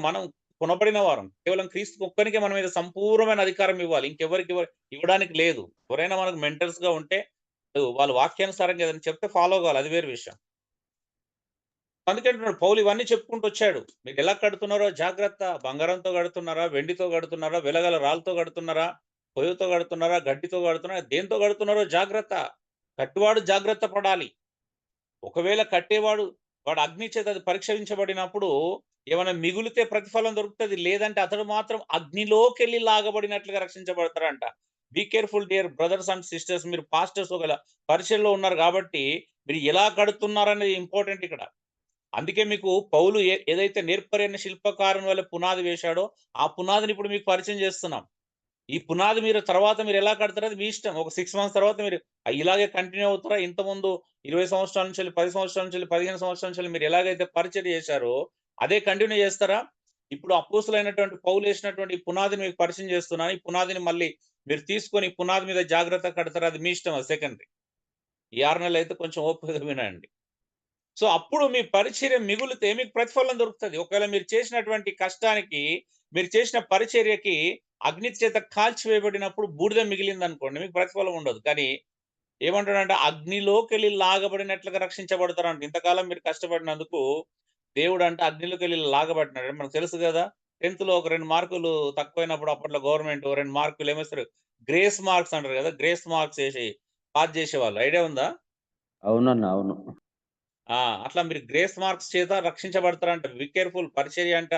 మనం కొనబడిన వారం. కేవలం క్రీస్తుకు ఒక్కనికే మన మీద సంపూర్ణమైన అధికారం ఇవ్వాలి. ఇంకెవరికి ఇవ్వడానికి లేదు. ఎవరైనా మనకు మెంటర్స్‌గా ఉంటే వాళ్ళు వాక్యానుసారంగా ఏదైనా చెప్తే ఫాలో కావాలి. అది వేరే విషయం. అందుకే అంటున్నాడు పౌలు ఇవన్నీ చెప్పుకుంటూ వచ్చాడు. మీరు ఎలా కడుతున్నారో జాగ్రత్త. బంగారంతో కడుతున్నారా? వెండితో కడుతున్నారా? వెలగల రాళ్ళతో కడుతున్నారా? పొయ్యితో కడుతున్నారా? గడ్డితో కడుతున్నారా? దేనితో కడుతున్నారో జాగ్రత్త. కట్టువాడు జాగ్రత్త పడాలి. ఒకవేళ కట్టేవాడు వాడు అగ్ని చేత అది పరీక్షించబడినప్పుడు ఏమైనా మిగులితే ప్రతిఫలం దొరుకుతది. లేదంటే అతడు మాత్రం అగ్నిలోకెళ్ళి లాగబడినట్లుగా రక్షించబడతారంట. Be careful dear brothers and sisters. మీరు పాస్టర్స్ ఒకవేళ పరిచర్యలో ఉన్నారు కాబట్టి మీరు ఎలా కడుతున్నారనేది ఇంపార్టెంట్ ఇక్కడ. అందుకే మీకు పౌలు ఏదైతే నేర్పరైన శిల్పకారుని వలె పునాది వేశాడో ఆ పునాదిని ఇప్పుడు మీకు పరిచయం చేస్తున్నాం. ఈ పునాది తర్వాత మీరు ఎలా కడతారో అది మీ ఇష్టం. ఒక 6 మంత్స్ తర్వాత మీరు ఇలాగే కంటిన్యూ అవుతారా? ఇంతకుముందు 20 సంవత్సరాల నుంచి 10 సంవత్సరాల నుంచి 15 సంవత్సరాల నుంచి మీరు ఎలాగైతే పరిచర్య చేశారో అదే కంటిన్యూ చేస్తారా? ఇప్పుడు అపోస్తలుడైనటువంటి పౌలు వేసినటువంటి పునాదిని మీకు పరిచయం చేస్తున్నాను. ఈ పునాదిని మళ్ళీ మీరు తీసుకొని పునాది మీద జాగ్రత్తగా కడతారా? అది మీ ఇష్టం. అది సెకండరీ. ఈ 6 నెలలు అయితే కొంచెం ఓపికగా వినండి. సో అప్పుడు మీ పరిచర్య మిగులితే మీకు ప్రతిఫలం దొరుకుతది. ఒకవేళ మీరు చేసినటువంటి కష్టానికి, మీరు చేసిన పరిచర్యకి అగ్ని చేత కాల్చివేయబడినప్పుడు బూడిద మిగిలిందనుకోండి మీకు ప్రతిఫలం ఉండదు. కానీ ఏమంటాడంటే అగ్నిలోకెళ్ళి లాగబడినట్లుగా రక్షించబడతారంట. ఇంతకాలం మీరు కష్టపడినందుకు దేవుడంట అగ్నిలోకెళ్ళి లాగబడినాడు. మనకు తెలుసు గదా! 10థ్‌లో ఒక 2 మార్కులు తక్కువైనప్పుడు అప్పట్లో గవర్నమెంట్ 2 మార్కులు ఏమేస్తారు? గ్రేస్ మార్క్స్ అంటారు గదా! గ్రేస్ మార్క్స్ ఏసి పాస్ చేసేవాళ్ళు. ఐడియా ఉందా? అవునన్న. అవును. అట్లా మీరు గ్రేస్ మార్క్స్ చేత రక్షించబడతారంట. Be careful. పరిచర్య అంట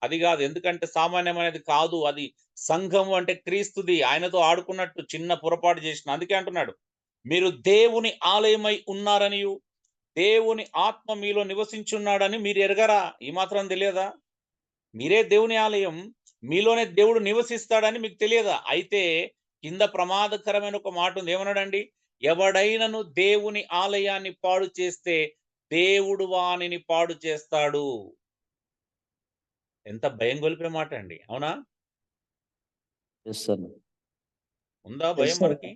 అది కాదు. ఎందుకంటే సామాన్యమైనది కాదు. అది సంఘం అంటే క్రీస్తుది. ఆయనతో ఆడుకున్నట్టు చిన్న పొరపాటు చేసిన. అందుకే అంటున్నాడు, మీరు దేవుని ఆలయమై ఉన్నారనియు, దేవుని ఆత్మ మీలో నివసించున్నాడని మీరు ఎరగరా? ఈ మాత్రం తెలియదా? మీరే దేవుని ఆలయం, మీలోనే దేవుడు నివసిస్తాడని మీకు తెలియదా? అయితే కింద ప్రమాదకరమైన ఒక మాట ఉంది. ఏమన్నాడండి? ఎవడైనను దేవుని ఆలయాన్ని పాడు చేస్తే దేవుడు వానిని పాడు చేస్తాడు. ఎంత భయం గొలిపే మాట అండి. అవునా? Yes sir. ఉందా Yes, భయం sir. మనకి?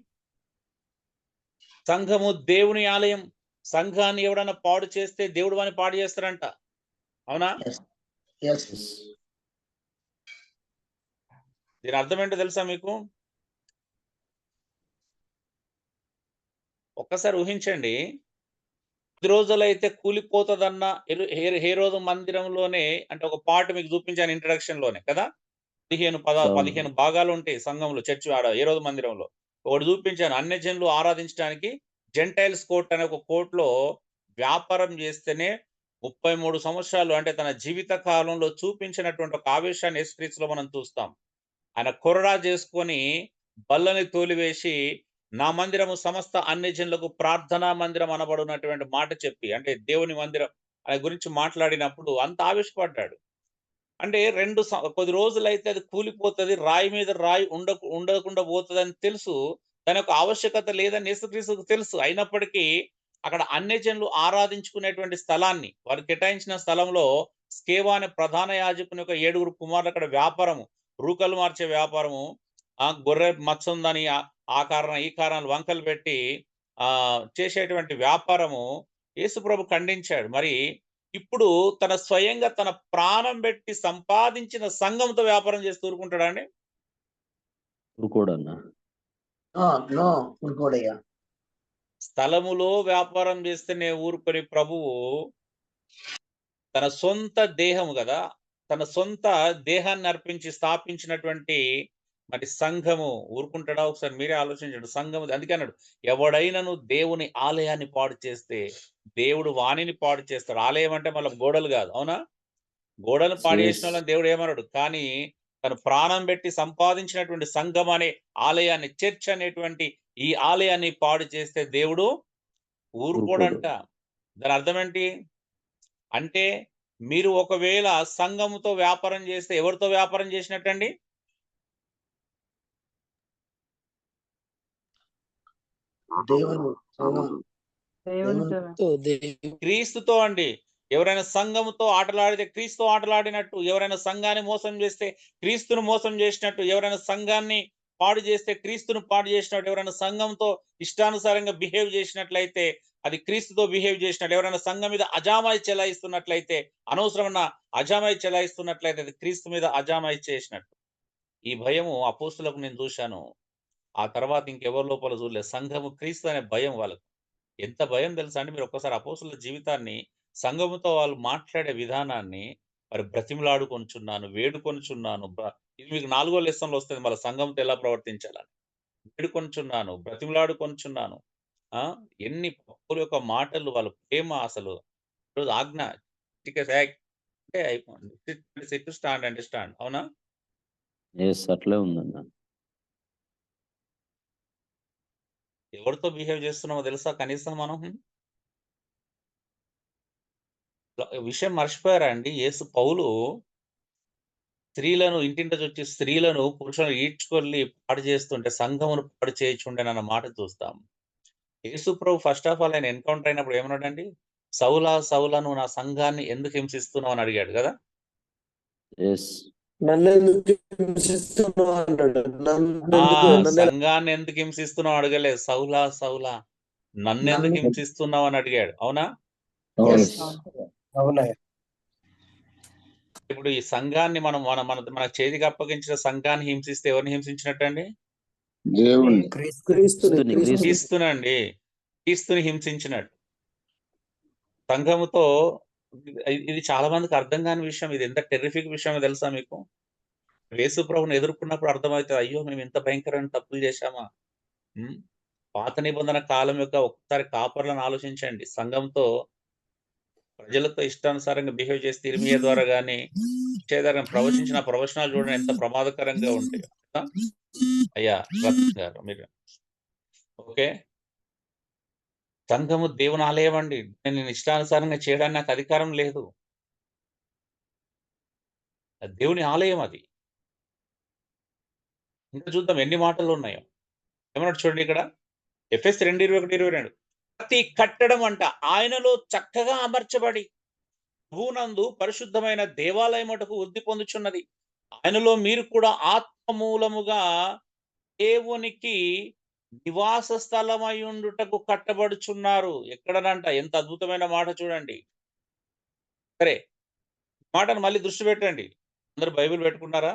సంఘము దేవుని ఆలయం. సంఘాన్ని ఎవడన్నా పాడు చేస్తే దేవుడు వాని పాడు చేస్తారంట. అవునా? Yes. ఎస్. దీని అర్థం ఏంటో తెలుసా మీకు? ఒక్కసారి ఊహించండి. 10 రోజులైతే కూలిపోతదన్న హేరోదు మందిరంలోనే, అంటే ఒక పాట మీకు చూపించాను ఇంట్రడక్షన్ లోనే కదా, 15 భాగాలు ఉంటాయి సంఘంలో, చర్చి ఆడ హేరోదు మందిరంలో. ఒకటి చూపించాను. అన్యజనులు ఆరాధించడానికి జెంటైల్స్ కోర్ట్ అనే ఒక కోర్టులో వ్యాపారం చేస్తేనే 33 సంవత్సరాలు, అంటే తన జీవిత కాలంలో చూపించినటువంటి ఒక ఆవేశాన్ని యేసుక్రీస్తులో మనం చూస్తాం. ఆయన కొరడా చేసుకొని బల్లని తోలివేసి, నా మందిరము సమస్త అన్యజనులకు ప్రార్థనా మందిరం అనబడినటువంటి మాట చెప్పి, అంటే దేవుని మందిరం ఆయన గురించి మాట్లాడినప్పుడు అంత ఆవేశపడ్డాడు. అంటే కొద్ది రోజులైతే అది కూలిపోతుంది, రాయి మీద రాయి ఉండకుండా పోతుందని తెలుసు. దాని యొక్క ఆవశ్యకత లేదని యేసుక్రీస్తుకు తెలుసు. అయినప్పటికీ అక్కడ అన్యజనులు ఆరాధించుకునేటువంటి స్థలాన్ని, వారు కేటాయించిన స్థలంలో స్కేవా అనే ప్రధాన యాజకుని యొక్క 7 కుమారులు అక్కడ వ్యాపారము, రూకలు మార్చే వ్యాపారము, గొర్రె మచ్చ ఉందని ఆ కారణం ఈ కారణాలు వంకలు పెట్టి చేసేటువంటి వ్యాపారము యేసుప్రభు ఖండించాడు. మరి ఇప్పుడు తన స్వయంగా తన ప్రాణం పెట్టి సంపాదించిన సంఘంతో వ్యాపారం చేస్తూ ఊరుకుంటాడా అండి? ఊరుకోడన్నా. No, ఊరుకోడయ్యా. స్థలములో వ్యాపారం చేస్తేనే ఊరుకొని ప్రభువు తన సొంత దేహము కదా, తన సొంత దేహాన్ని అర్పించి స్థాపించినటువంటి మరి సంఘము ఊరుకుంటాడా? ఒకసారి మీరే ఆలోచించండి. సంఘము, అందుకే అన్నాడు, ఎవడైనను దేవుని ఆలయాన్ని పాడు చేస్తే దేవుడు వాణిని పాడు చేస్తాడు. ఆలయం అంటే మళ్ళీ గోడలు కాదు. అవునా? గోడలు పాడు చేసిన వాళ్ళని దేవుడు ఏమన్నాడు? కానీ తను ప్రాణం పెట్టి సంపాదించినటువంటి సంఘం అనే ఆలయాన్ని, చర్చ్ అనేటువంటి ఈ ఆలయాన్ని పాడు చేస్తే దేవుడు ఊరుకోడంట. దాని అర్థం ఏంటి? అంటే మీరు ఒకవేళ సంఘముతో వ్యాపారం చేస్తే ఎవరితో వ్యాపారం చేసినట్టండి? దేవుని సంఘం, దేవునితో క్రీస్తుతో అండి. ఎవరైనా సంఘముతో ఆటలాడితే క్రీస్తుతో ఆటలాడినట్టు, ఎవరైనా సంఘాన్ని మోసం చేస్తే క్రీస్తును మోసం చేసినట్టు, ఎవరైనా సంఘాన్ని పాడు చేస్తే క్రీస్తును పాడు చేసినట్టు, ఎవరైనా సంఘంతో ఇష్టానుసారంగా బిహేవ్ చేసినట్లయితే అది క్రీస్తుతో బిహేవ్ చేసినట్టు, ఎవరైనా సంఘం మీద అజామాయి చెలాయిస్తున్నట్లయితే, అనవసరమైన అజామాయి చెలాయిస్తున్నట్లయితే అది క్రీస్తు మీద అజామాయి చేసినట్టు. ఈ భయము అపోస్తులకు నేను చూశాను. ఆ తర్వాత ఇంకెవరి లోపల చూడలేదు. సంఘము క్రీస్తు అనే భయం వాళ్ళకు. ఎంత భయం తెలుసా అండి? మీరు ఒక్కసారి అపోస్తుల జీవితాన్ని, సంఘముతో వాళ్ళు మాట్లాడే విధానాన్ని, మరి బ్రతిమలాడుకొనుచున్నాను, వేడుకొనుచున్నాను. ఇది మీకు 4వ లెసన్‌లో వస్తది మళ్ళా, సంఘంతో ఎలా ప్రవర్తించాలని. వేడుకొనుచున్నాను, బ్రతిమలాడుకొనుచున్నాను. ఎన్ని పౌలు యొక్క మాటలు, వాళ్ళ ప్రేమ అసలు. ఈరోజు ఆజ్ఞ అంటే అయిపోయింది. సిట్ టు స్టాండ్ అంటే స్టాండ్. అవునా? ఎస్, అట్లే ఉందన్న. ఎవరితో బిహేవ్ చేస్తున్నామో తెలుసా కనీసం మనం? విషయం మర్చిపోయారా అండి? పౌలు స్త్రీలను, ఇంటింటొచ్చి స్త్రీలను పురుషులను ఈడ్చుకొని పాడు చేస్తుంటే సంఘమును పాడు చేయుచుండెనన్న మాట చూస్తాం. యేసు ప్రభు ఫస్ట్ ఆఫ్ ఆల్ ఆయన ఎన్కౌంటర్ అయినప్పుడు ఏమన్నాడండి? సౌలా సౌలా నువ్వు నా సంఘాన్ని ఎందుకు హింసిస్తున్నావు అని అడిగాడు కదా. సంఘాన్ని ఎందుకు హింసిస్తున్నావు అడగలేదు. సౌలా సౌలా నన్నెందుకు హింసిస్తున్నావు అని అడిగాడు. అవునా? ఇప్పుడు ఈ సంఘాన్ని మనం మన మన మన చేతికి అప్పగించిన సంఘాన్ని హింసిస్తే ఎవరిని హింసించినట్టండి? క్రీస్తునండి. క్రీస్తుని హింసించినట్టు. సంఘముతో ఇది చాలా మందికి అర్థం కాని విషయం. ఇది ఎంత టెర్రిఫిక్ విషయమో తెలుసా మీకు? యేసు ప్రభువుని ఎదుర్కొన్నప్పుడు అర్థమవుతుంది, అయ్యో మేము ఇంత భయంకరమైన తప్పులు చేశామా? పాత నిబంధన కాలం యొక్క ఒక్కసారి కాపర్లను ఆలోచించండి. సంఘంతో ప్రజలతో ఇష్టానుసారంగా బిహేవ్ చేస్తే ఇర్మియా ద్వారా గాని ప్రవచించిన ప్రవచనాలు చూడండి ఎంత ప్రమాదకరంగా ఉంటాయో కదా? అయ్యా రత్న గారు మీరు ఓకే. సంఘము దేవుని ఆలయం అండి. నేను ఇష్టానుసారంగా చేయడానికి నాకు అధికారం లేదు. అది దేవుని ఆలయం అది. ఇంకా చూద్దాం ఎన్ని మాటలు ఉన్నాయో. ఏమన్నాడు చూడండి ఇక్కడ ఎఫెస్ 2:21-22 ప్రతి కట్టడం అంట ఆయనలో చక్కగా అమర్చబడి భూనందు పరిశుద్ధమైన దేవాలయముటకు వృద్ధి పొందుచున్నది. ఆయనలో మీరు కూడా ఆత్మ మూలముగా దేవునికి నివాస స్థలమయుండుటకు కట్టబడుచున్నారు. ఎక్కడనంట ఎంత అద్భుతమైన మాట చూడండి. సరే మాటను మళ్ళీ దృష్టి పెట్టండి. అందరూ బైబిల్ పెట్టుకున్నారా?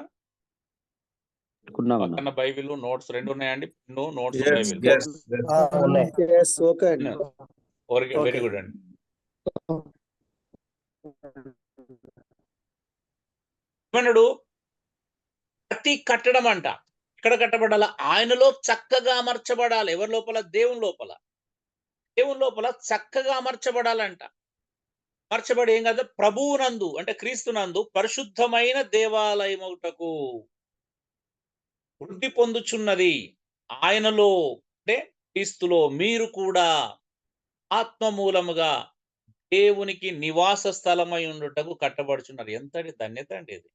పెట్టుకున్నామన్నా. పక్కన బైబిల్ నోట్స్ 2 ఉన్నాయండి. నోట్స్ బైబిల్ వెరీ గుడ్ అండి. ఏమన్నాడు? ప్రతి కట్టడం అంట ఇక్కడ కట్టబడాల ఆయనలో చక్కగా అమర్చబడాలి. ఎవరి లోపల? దేవుని లోపల. దేవుని లోపల చక్కగా అమర్చబడాలంట. అమర్చబడి ఏం కదా ప్రభువునందు అంటే క్రీస్తునందు పరిశుద్ధమైన దేవాలయముటకు వృద్ధి పొందుచున్నది. ఆయనలో అంటే క్రీస్తులో మీరు కూడా ఆత్మ మూలముగా దేవునికి నివాస స్థలమై ఉండుటకు కట్టబడుచున్నారు. ఎంతటి ధన్యత అండి ఇది.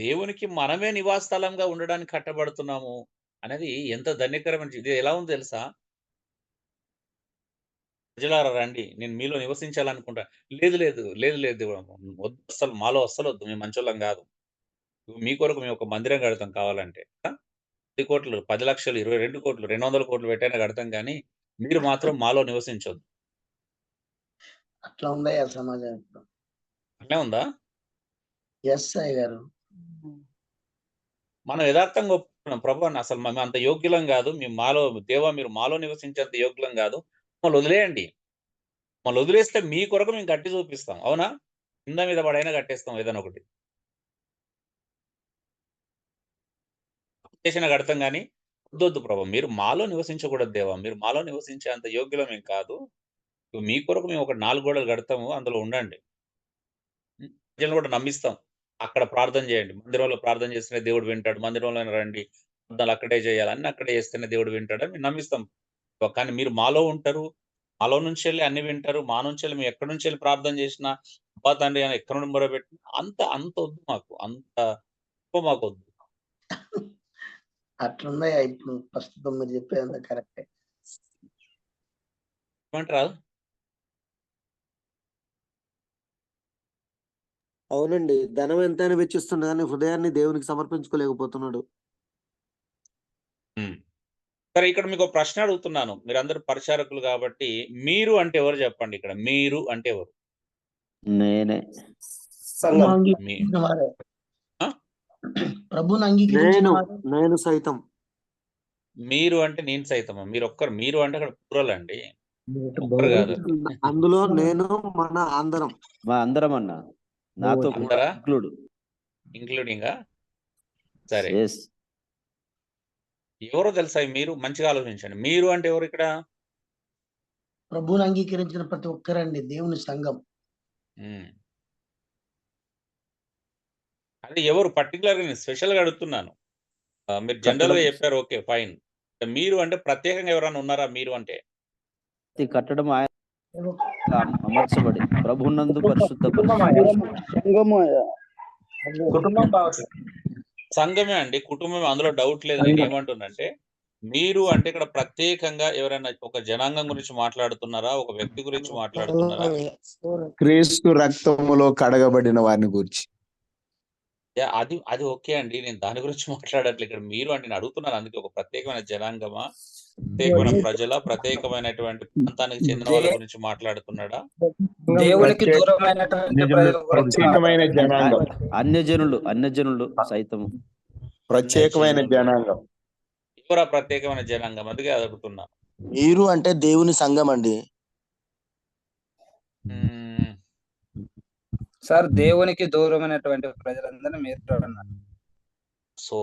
దేవునికి మనమే నివాస స్థలంగా ఉండడానికి కట్టబడుతున్నాము అనేది ఎంత ధన్యకరమైన ఇది. ఎలా ఉంది తెలుసా? ప్రజలారా రండి, నేను మీలో నివసించాలనుకుంటా. లేదు లేదు లేదు లేదు వద్దు, అస్సలు మాలో అస్సలు వద్దు, మేము మంచోళ్ళం కాదు. మీ కొరకు మేము ఒక మందిరం కడతాం కావాలంటే. 10 కోట్లు 10 లక్షలు 22 కోట్లు 200 కోట్లు పెట్టైనా కడతాం కానీ మీరు మాత్రం మాలో నివసించొద్దు. అట్లా ఉందయ్యా సమాజం ఇప్పుడు. అట్లే ఉందా? ఎస్ అయ్య గారు. మనం యథార్థంగా ఒప్పుకున్నాం, ప్రభు అసలు మేము అంత యోగ్యులం కాదు, మేము మాలో దేవా మీరు మాలో నివసించేంత యోగ్యులం కాదు, మమ్మల్ని వదిలేయండి. మమ్మల్ని వదిలేస్తే మీ కొరకు మేము కట్టి చూపిస్తాం. అవునా? కింద మీద పడైనా కట్టేస్తాం ఏదైనా ఒకటి చేసిన కడతాం కానీ వద్దొద్దు ప్రభు మీరు మాలో నివసించకూడదు దేవా, మీరు మాలో నివసించే అంత యోగ్యులం ఏం కాదు, మీ కొరకు మేము ఒక 4 గోడలు కడతాము, అందులో ఉండండి. ప్రజలను కూడా నమ్మిస్తాం. అక్కడ ప్రార్థన చేయండి, మందిరంలో ప్రార్థన చేస్తేనే దేవుడు వింటాడు, మందిరంలో రండి ప్రార్థనలు అక్కడే చేయాలి, అన్ని అక్కడే చేస్తేనే దేవుడు వింటాడని మేము నమ్మిస్తాం. కానీ మీరు మాలో ఉంటారు, మాలో నుంచి వెళ్ళి అన్ని వింటారు, మా నుంచి వెళ్ళి మేము ఎక్కడి నుంచి వెళ్ళి ప్రార్థన చేసినా అబ్బా తండ్రి అని ఎక్కడ నుండి మొరబెట్టిన అంత అంత వద్దు మాకు, అంత ఎక్కువ మాకు వద్దు. అట్లుందయ్యా ఇప్పుడు ప్రస్తుతం మీరు చెప్పేదంతా కరెక్టే. ఏమంటారా? అవునండి, ధనం ఎంతైనా వెచ్చిస్తుండే కానీ హృదయాన్ని దేవునికి సమర్పించుకోలేకపోతున్నాడు. సరే ఇక్కడ మీకు ఒక ప్రశ్న అడుగుతున్నాను, మీరందరూ పరిచారకులు కాబట్టి మీరు అంటే ఎవరు చెప్పండి. ఇక్కడ మీరు అంటే ఎవరు? నేనే. ప్రభుని అంగీకరించిన వారు. నేను సైతం. మీరు అంటే నేను సైతమా? మీరు ఒక్కరు, మీరు అంటే అక్కడ ప్లూరల్ అండి, ఒక్కరు కాదు. అందులో నేను మన అందరం. మా అందరం అన్న, నాతో అందరా? ఇంక్లూడింగ్. సరే ఎవరో తెలుసా మీరు? మంచిగా ఆలోచించండి. మీరు అంటే ఎవరు ఇక్కడ? ప్రభుని అంగీకరించిన ప్రతి ఒక్కరండి, దేవుని సంఘం. అది ఎవరు పర్టికులర్ గా నేను స్పెషల్ గా అడుగుతున్నాను. మీరు జనరల్ గా చెప్పారు, ఓకే ఫైన్. మీరు అంటే ప్రత్యేకంగా ఎవరైనా ఉన్నారా? మీరు అంటే కట్టడం ఆయన అమర్చబడి ప్రభునందు పరిశుద్ధ సంఘమే అండి, కుటుంబమే, అందులో డౌట్ లేదు. నేను ఏమంటున్నంటే మీరు అంటే ఇక్కడ ప్రత్యేకంగా ఎవరైనా ఒక జనాంగం గురించి మాట్లాడుతున్నారా? ఒక వ్యక్తి గురించి మాట్లాడుతున్నారా? క్రీస్తు రక్తములో కడగబడిన వారిని గురించి. అది అది ఓకే అండి, నేను దాని గురించి మాట్లాడట్లేదు. ఇక్కడ మీరు అంటే నేను అడుగుతున్నాను, అందుకే ఒక ప్రత్యేకమైన జనాంగమా, ప్రత్యేకమైన ప్రజల, ప్రత్యేకమైనటువంటి ప్రాంతానికి చెందిన వాళ్ళ గురించి మాట్లాడుతున్నాడా? దేవునికి దూరమైనటువంటి ప్రత్యేకమైన జనాంగం, అన్యజనులు సైతం ప్రత్యేకమైన జనాంగం. ఎవరా ప్రత్యేకమైన జనాంగం? అందుకే అడుగుతున్నా. మీరు అంటే దేవుని సంఘం అండి. సార్ దేవునికి దూరమైనటువంటి ప్రజలందరినీ మీరు అన్నారు. సో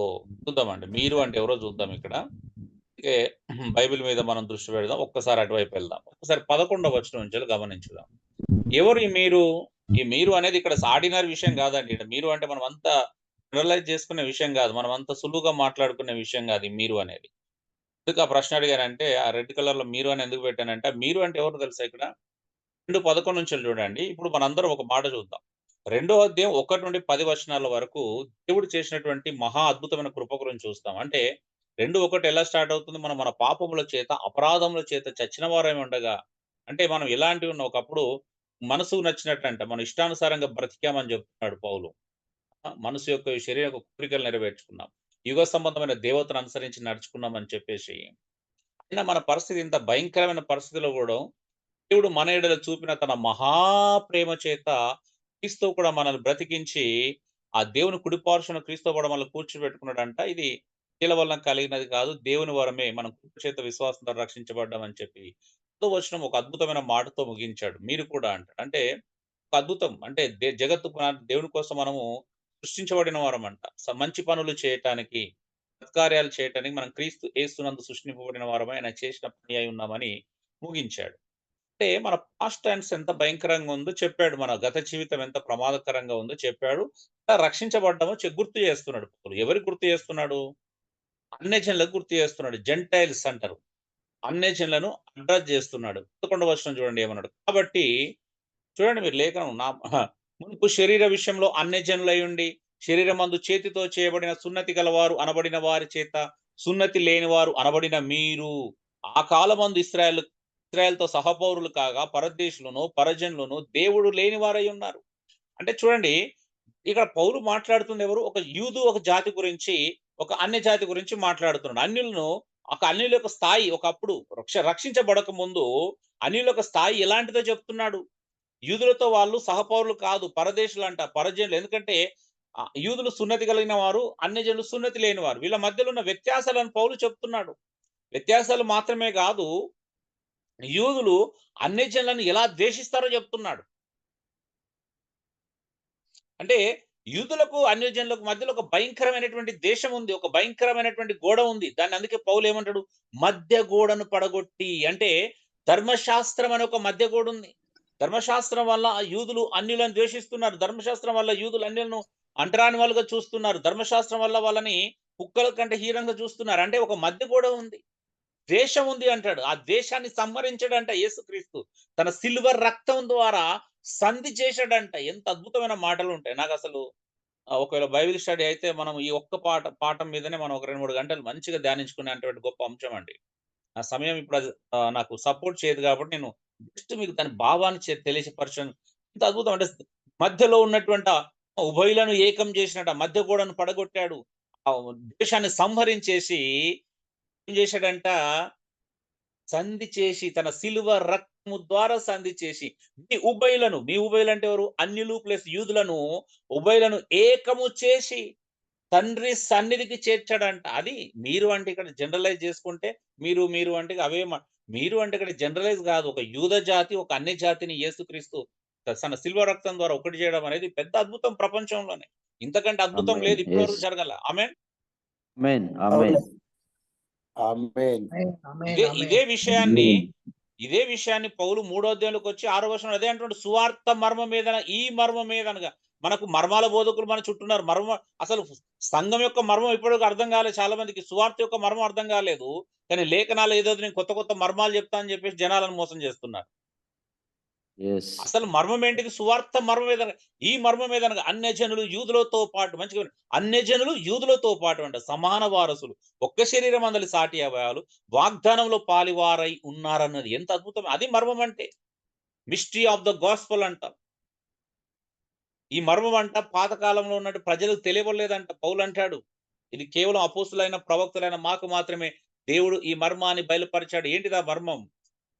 చూద్దామండి, మీరు అంటే ఎవరో చూద్దాం. ఇక్కడ అందుకే బైబిల్ మీద మనం దృష్టి పెడదాం. ఒక్కసారి అటువైపు వెళ్దాం. ఒక్కసారి 11వ వచనం నుంచి గమనించుదాం. ఎవరు ఈ మీరు? ఈ మీరు అనేది ఇక్కడ ఆర్డినరీ విషయం కాదండి. ఇక్కడ మీరు అంటే మనం అంతా జనరలైజ్ చేసుకునే విషయం కాదు. మనం అంత సులువుగా మాట్లాడుకునే విషయం కాదు ఈ మీరు అనేది. ఎందుకు ఆ ప్రశ్న అడిగానంటే, ఆ రెడ్ కలర్‌లో మీరు అని ఎందుకు పెట్టానంటే, మీరు అంటే ఎవరో తెలుసా ఇక్కడ? 2:11 నుంచి చూడండి. ఇప్పుడు మనందరం ఒక మాట చూద్దాం. రెండో అధ్యాయం 1 నుండి 10 వచనాల వరకు దేవుడు చేసినటువంటి మహా అద్భుతమైన కృప గురించి చూస్తాం. అంటే 2:1 ఎలా స్టార్ట్ అవుతుంది? మనం మన పాపముల చేత, అపరాధముల చేత చచ్చిన వారమై ఉండగా, అంటే మనం ఎలాంటివి ఉన్న ఒకప్పుడు మనసుకు నచ్చినట్టంట మన ఇష్టానుసారంగా బ్రతికామని చెప్తున్నాడు పౌలు. మనసు యొక్క శరీర యొక్క కోరికలు నెరవేర్చుకున్నాం. యుగ సంబంధమైన దేవతను అనుసరించి నడుచుకున్నామని చెప్పేసి. అయినా మన పరిస్థితి ఇంత భయంకరమైన పరిస్థితిలో కూడా దేవుడు మన ఎడల చూపిన తన మహాప్రేమ చేత క్రీస్తు కూడా మనల్ని బ్రతికించి, ఆ దేవుని కుడిపార్శ్వన క్రీస్తు కూడా మనల్ని కూర్చోబెట్టుకున్నాడంట. ఇది స్త్రీల వలన కలిగినది కాదు, దేవుని వరమే. మనం కృప చేత విశ్వాసంతో రక్షించబడ్డామని చెప్పి వచనం ఒక అద్భుతమైన మాటతో ముగించాడు. మీరు కూడా అంటాడు. అంటే ఒక అద్భుతం. అంటే జగత్తు దేవుని కోసం మనము సృష్టించబడిన వారమంట. మంచి పనులు చేయటానికి, సత్కార్యాలు చేయటానికి మనం క్రీస్తు యేసునందు సృష్టింపబడిన వారమై ఆయన చేసిన పని అయి ఉన్నామని ముగించాడు. అంటే మన పాస్ట్ టెన్స్ ఎంత భయంకరంగా ఉందో చెప్పాడు. మన గత జీవితం ఎంత ప్రమాదకరంగా ఉందో చెప్పాడు. రక్షించబడ్డామో గుర్తు చేస్తున్నాడు. ఎవరికి గుర్తు చేస్తున్నాడు? అన్యజనులకు గుర్తు చేస్తున్నాడు. జెంటైల్స్ అంటారు. అన్యజనులను అడ్రస్ చేస్తున్నాడు. 11వ వచనం చూడండి ఏమన్నాడు. కాబట్టి చూడండి మీరు లేఖనం మునుపు శరీర విషయంలో అన్యజనులై ఉండి శరీరమందు చేతితో చేయబడిన సున్నతి గలవారు అనబడిన వారి చేత సున్నతి లేని వారు అనబడిన మీరు ఆ కాలమందు ఇశ్రాయేల్‌తో సహపౌరులు కాగా పరదేశులను, పరజనులను దేవుడు లేని వారై ఉన్నారు. అంటే చూడండి ఇక్కడ పౌలు మాట్లాడుతుంది ఎవరు? ఒక యూదు ఒక జాతి గురించి, ఒక అన్య జాతి గురించి మాట్లాడుతున్నాడు. అన్యులను ఒక అన్యుల యొక్క స్థాయి ఒకప్పుడు రక్షించబడక ముందు అన్యుల యొక్క స్థాయి ఎలాంటిదో చెప్తున్నాడు. యూదులతో వాళ్ళు సహపౌరులు కాదు, పరదేశులంట, పరజనులు. ఎందుకంటే యూదులు సున్నతి కలిగిన వారు, అన్యజనులు సున్నతి లేని వారు. వీళ్ళ మధ్యలో ఉన్న వ్యత్యాసాలను పౌలు చెప్తున్నాడు. వ్యత్యాసాలు మాత్రమే కాదు, యూదులు అన్యజనులను ఎలా ద్వేషిస్తారో చెప్తున్నాడు. అంటే యూదులకు అన్యజనులకు మధ్యలో ఒక భయంకరమైనటువంటి దేశం ఉంది, ఒక భయంకరమైనటువంటి గోడ ఉంది. దాన్ని అందుకే పౌలు ఏమంటాడు? మధ్య గోడను పడగొట్టి. అంటే ధర్మశాస్త్రం అనే ఒక మధ్య గోడ ఉంది. ధర్మశాస్త్రం వల్ల యూదులు అన్యులను ద్వేషిస్తున్నారు. ధర్మశాస్త్రం వల్ల యూదులు అన్యులను అంటరాని వాళ్ళుగా చూస్తున్నారు. ధర్మశాస్త్రం వల్ల వాళ్ళని కుక్కల కంటే హీనంగా చూస్తున్నారు. అంటే ఒక మధ్య గోడ ఉంది, ద్వేషం ఉంది అంటాడు. ఆ ద్వేషాన్ని సంహరించాడంట యేసుక్రీస్తు. తన సిల్వర్ రక్తం ద్వారా సంధి చేశాడంట. ఎంత అద్భుతమైన మాటలు ఉంటాయి. నాకు అసలు ఒకవేళ బైబిల్ స్టడీ అయితే మనం ఈ ఒక్క పాఠం మీదనే మనం ఒక 2-3 గంటలు మంచిగా ధ్యానించుకునేటువంటి గొప్ప అంశం అండి. ఆ సమయం ఇప్పుడు అది నాకు సపోర్ట్ చేయదు కాబట్టి నేను జస్ట్ మీకు దాని భావాన్ని తెలియపరచను. ఎంత అద్భుతం అంటే మధ్యలో ఉన్నటువంటి ఉభయులను ఏకం చేసినట్టు మధ్య గోడను పడగొట్టాడు. ఆ దేశాన్ని సంహరించేసి ఏం చేశాడంట? సంధి చేసి తన సిలువ రక్తము ద్వారా సంధి చేసి మీ ఉభయులను అంటే ఎవరు? అన్యులు ప్లస్ యూదులను ఉభయులను ఏకము చేసి తండ్రి సన్నిధికి చేర్చాడంట. అది మీరు అంటే ఇక్కడ జనరలైజ్ చేసుకుంటే మీరు అంటే అవే మీరు అంటే ఇక్కడ జనరలైజ్ కాదు. ఒక యూద జాతి, ఒక అన్య జాతిని యేసుక్రీస్తు తన సిల్వ రక్తం ద్వారా ఒకటి చేయడం అనేది పెద్ద అద్భుతం ప్రపంచంలోనే. ఇంతకంటే అద్భుతం లేదు ఇప్పటి వరకు జరగల. ఆమేన్. ఆమేన్. ఆమేన్. ఆమేన్. ఇదే విషయాన్ని పౌలు 3వ అధ్యాయంలోకి వచ్చి 6వ వచనంలో అదే అంటున్నాడు. సువార్త మర్మం ఏదన ఈ మర్మం ఏదనగా మనకు మర్మాల బోధకులు మన చుట్టూన్నారు. అసలు సంఘం యొక్క మర్మం ఇప్పటివరకు అర్థం కాలేదు చాలా మందికి. సువార్త యొక్క మర్మం అర్థం కాలేదు. కానీ లేఖనాలు ఏదో నేను కొత్త మర్మాలు చెప్తా అని చెప్పేసి జనాలను మోసం చేస్తున్నారు. అసలు మర్మం ఏంటిది? సువార్త మర్మం ఏదనగా ఈ మర్మం ఏదనగా అన్యజనులు యూదులతో పాటు మంచిగా అన్యజనులు యూదులతో పాటు అంట సమాన వారసులు, ఒక్క శరీరం అందలి సాటి అవయాలు వాగ్దానంలో పాలివారై ఉన్నారన్నది ఎంత అద్భుతం. అది మర్మం అంటే. మిస్టరీ ఆఫ్ ద గాస్పెల్ అంటాం. ఈ మర్మం అంట పాతకాలంలో ఉన్నట్టు ప్రజలకు తెలియవలేదంట. పౌలు అంటాడు ఇది కేవలం అపోస్తులైన ప్రవక్తలైన మాకు మాత్రమే దేవుడు ఈ మర్మాన్ని బయలుపరిచాడు. ఏంటిదా మర్మం?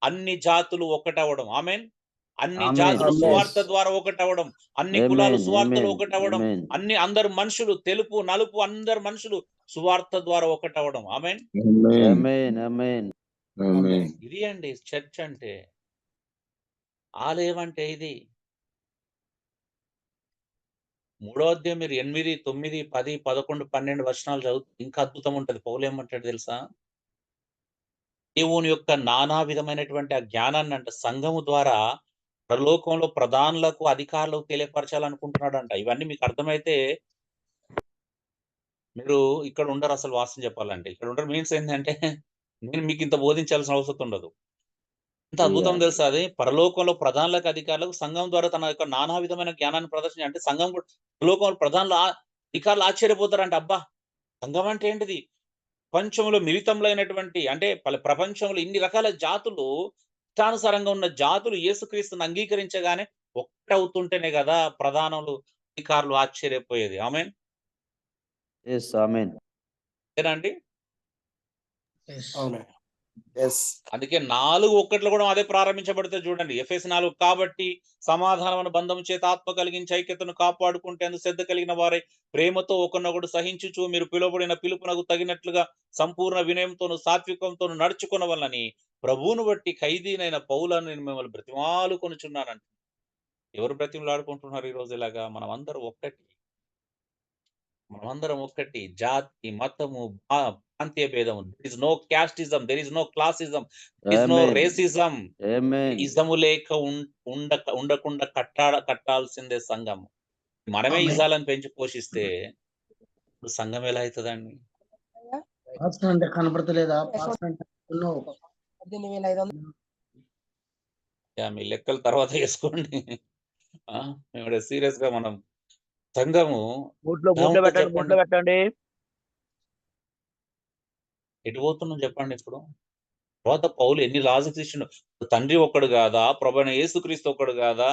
అన్ని జాతులు ఒకటవడం. ఆమేన్. అన్ని జాతులు సువార్త ద్వారా ఒకటవడం, అన్ని కులాలు సువార్తలు ఒకటవడం, అందరు మనుషులు తెలుపు నలుపు అందరు మనుషులు సువార్త ద్వారా ఒకటవడం. ఆమేన్. ఇది అండి చర్చ్ అంటే, ఆలయం అంటే ఇది. 3వ అధ్యాయం మీరు 8, 9, 10, 11, 12 వచనాలు చదువు ఇంకా అద్భుతం ఉంటది. పౌలు ఏమంటాడు తెలుసా? దేవుని యొక్క నానా విధమైనటువంటి ఆ జ్ఞానాన్ని అంట సంఘము ద్వారా పరలోకంలో ప్రధానులకు అధికారులకు తెలియపరచాలనుకుంటున్నాడంట. ఇవన్నీ మీకు అర్థమైతే మీరు ఇక్కడ ఉండరు అసలు వాస్తవం చెప్పాలంటే. ఇక్కడ ఉండరు మీన్స్ ఏంటంటే నేను మీకు ఇంత బోధించాల్సిన అవసరం ఉండదు. ఎంత అద్భుతం తెలుసా అది? పరలోకంలో ప్రధానులకు అధికారులకు సంఘం ద్వారా తన యొక్క నానా విధమైన జ్ఞానాన్ని ప్రదర్శించి అంటే సంఘం కూడా పరలోకంలో ప్రధానులు అధికారులు ఆశ్చర్యపోతారంట. అబ్బా! సంఘం అంటే ఏంటిది? ప్రపంచంలో మిళితంలో అయినటువంటి అంటే ప్రపంచంలో ఇన్ని రకాల జాతులు ఇష్టానుసారంగా ఉన్న జాతులు యేసుక్రీస్తుని అంగీకరించగానే ఒక్కటవుతుంటేనే కదా ప్రధానులు అధికారులు ఆశ్చర్యపోయేది. ఆమేన్. ఎస్ ఆమేన్. అంతేనండి? అవును. ఎస్. అందుకే 4:1 కూడా అదే ప్రారంభించబడితే చూడండి. ఎఫెసు 4 కాబట్టి సమాధానమైన బంధం చేత ఆత్మ కలిగించి ఐక్యతను కాపాడుకుంటేందుకు శ్రద్ధ కలిగిన వారై ప్రేమతో ఒకరినొకడు సహించుచు మీరు పిలువబడిన పిలుపునకు తగినట్లుగా సంపూర్ణ వినయంతోను సాత్వికంతోను నడుచుకొనవలెనని ప్రభువును బట్టి ఖైదీనైన పౌలను నేను మిమ్మల్ని బ్రతిమాలుకొనుచున్నానంట. ఎవరు బ్రతిమలాడుకుంటున్నారు ఈ రోజు ఇలాగా? మనమందరం ఒక్కటి. మనమందరం ఒక్కటి. జాతి, మతము, ప్రాంతీయ భేదము. There is no casteism, there is no classism, there is no amen. Racism. Amen. ఇజము లేక ఉండకుండా కట్టాల్సిందే సంఘం. మనమే ఆమేన్. ఇజాలను పెంచి పోషిస్తే ఇప్పుడు సంఘం ఎలా అవుతుందండి? పాస్టర్ అంటే కనపడతలేదా? పాస్టర్ అంటే no. మీ లెక్కలు తర్వాత వేసుకోండి. మేము సీరియస్ గా మనం సంఘము ఎలా ఉంటుందో చెప్పండి. ఎటు పోతున్నాం చెప్పండి ఇప్పుడు? తర్వాత పౌలు ఎన్ని లాజిక్స్ ఇచ్చిండు. తండ్రి ఒక్కడు కాదా? ప్రభువైన యేసుక్రీస్తు ఒక్కడు కాదా?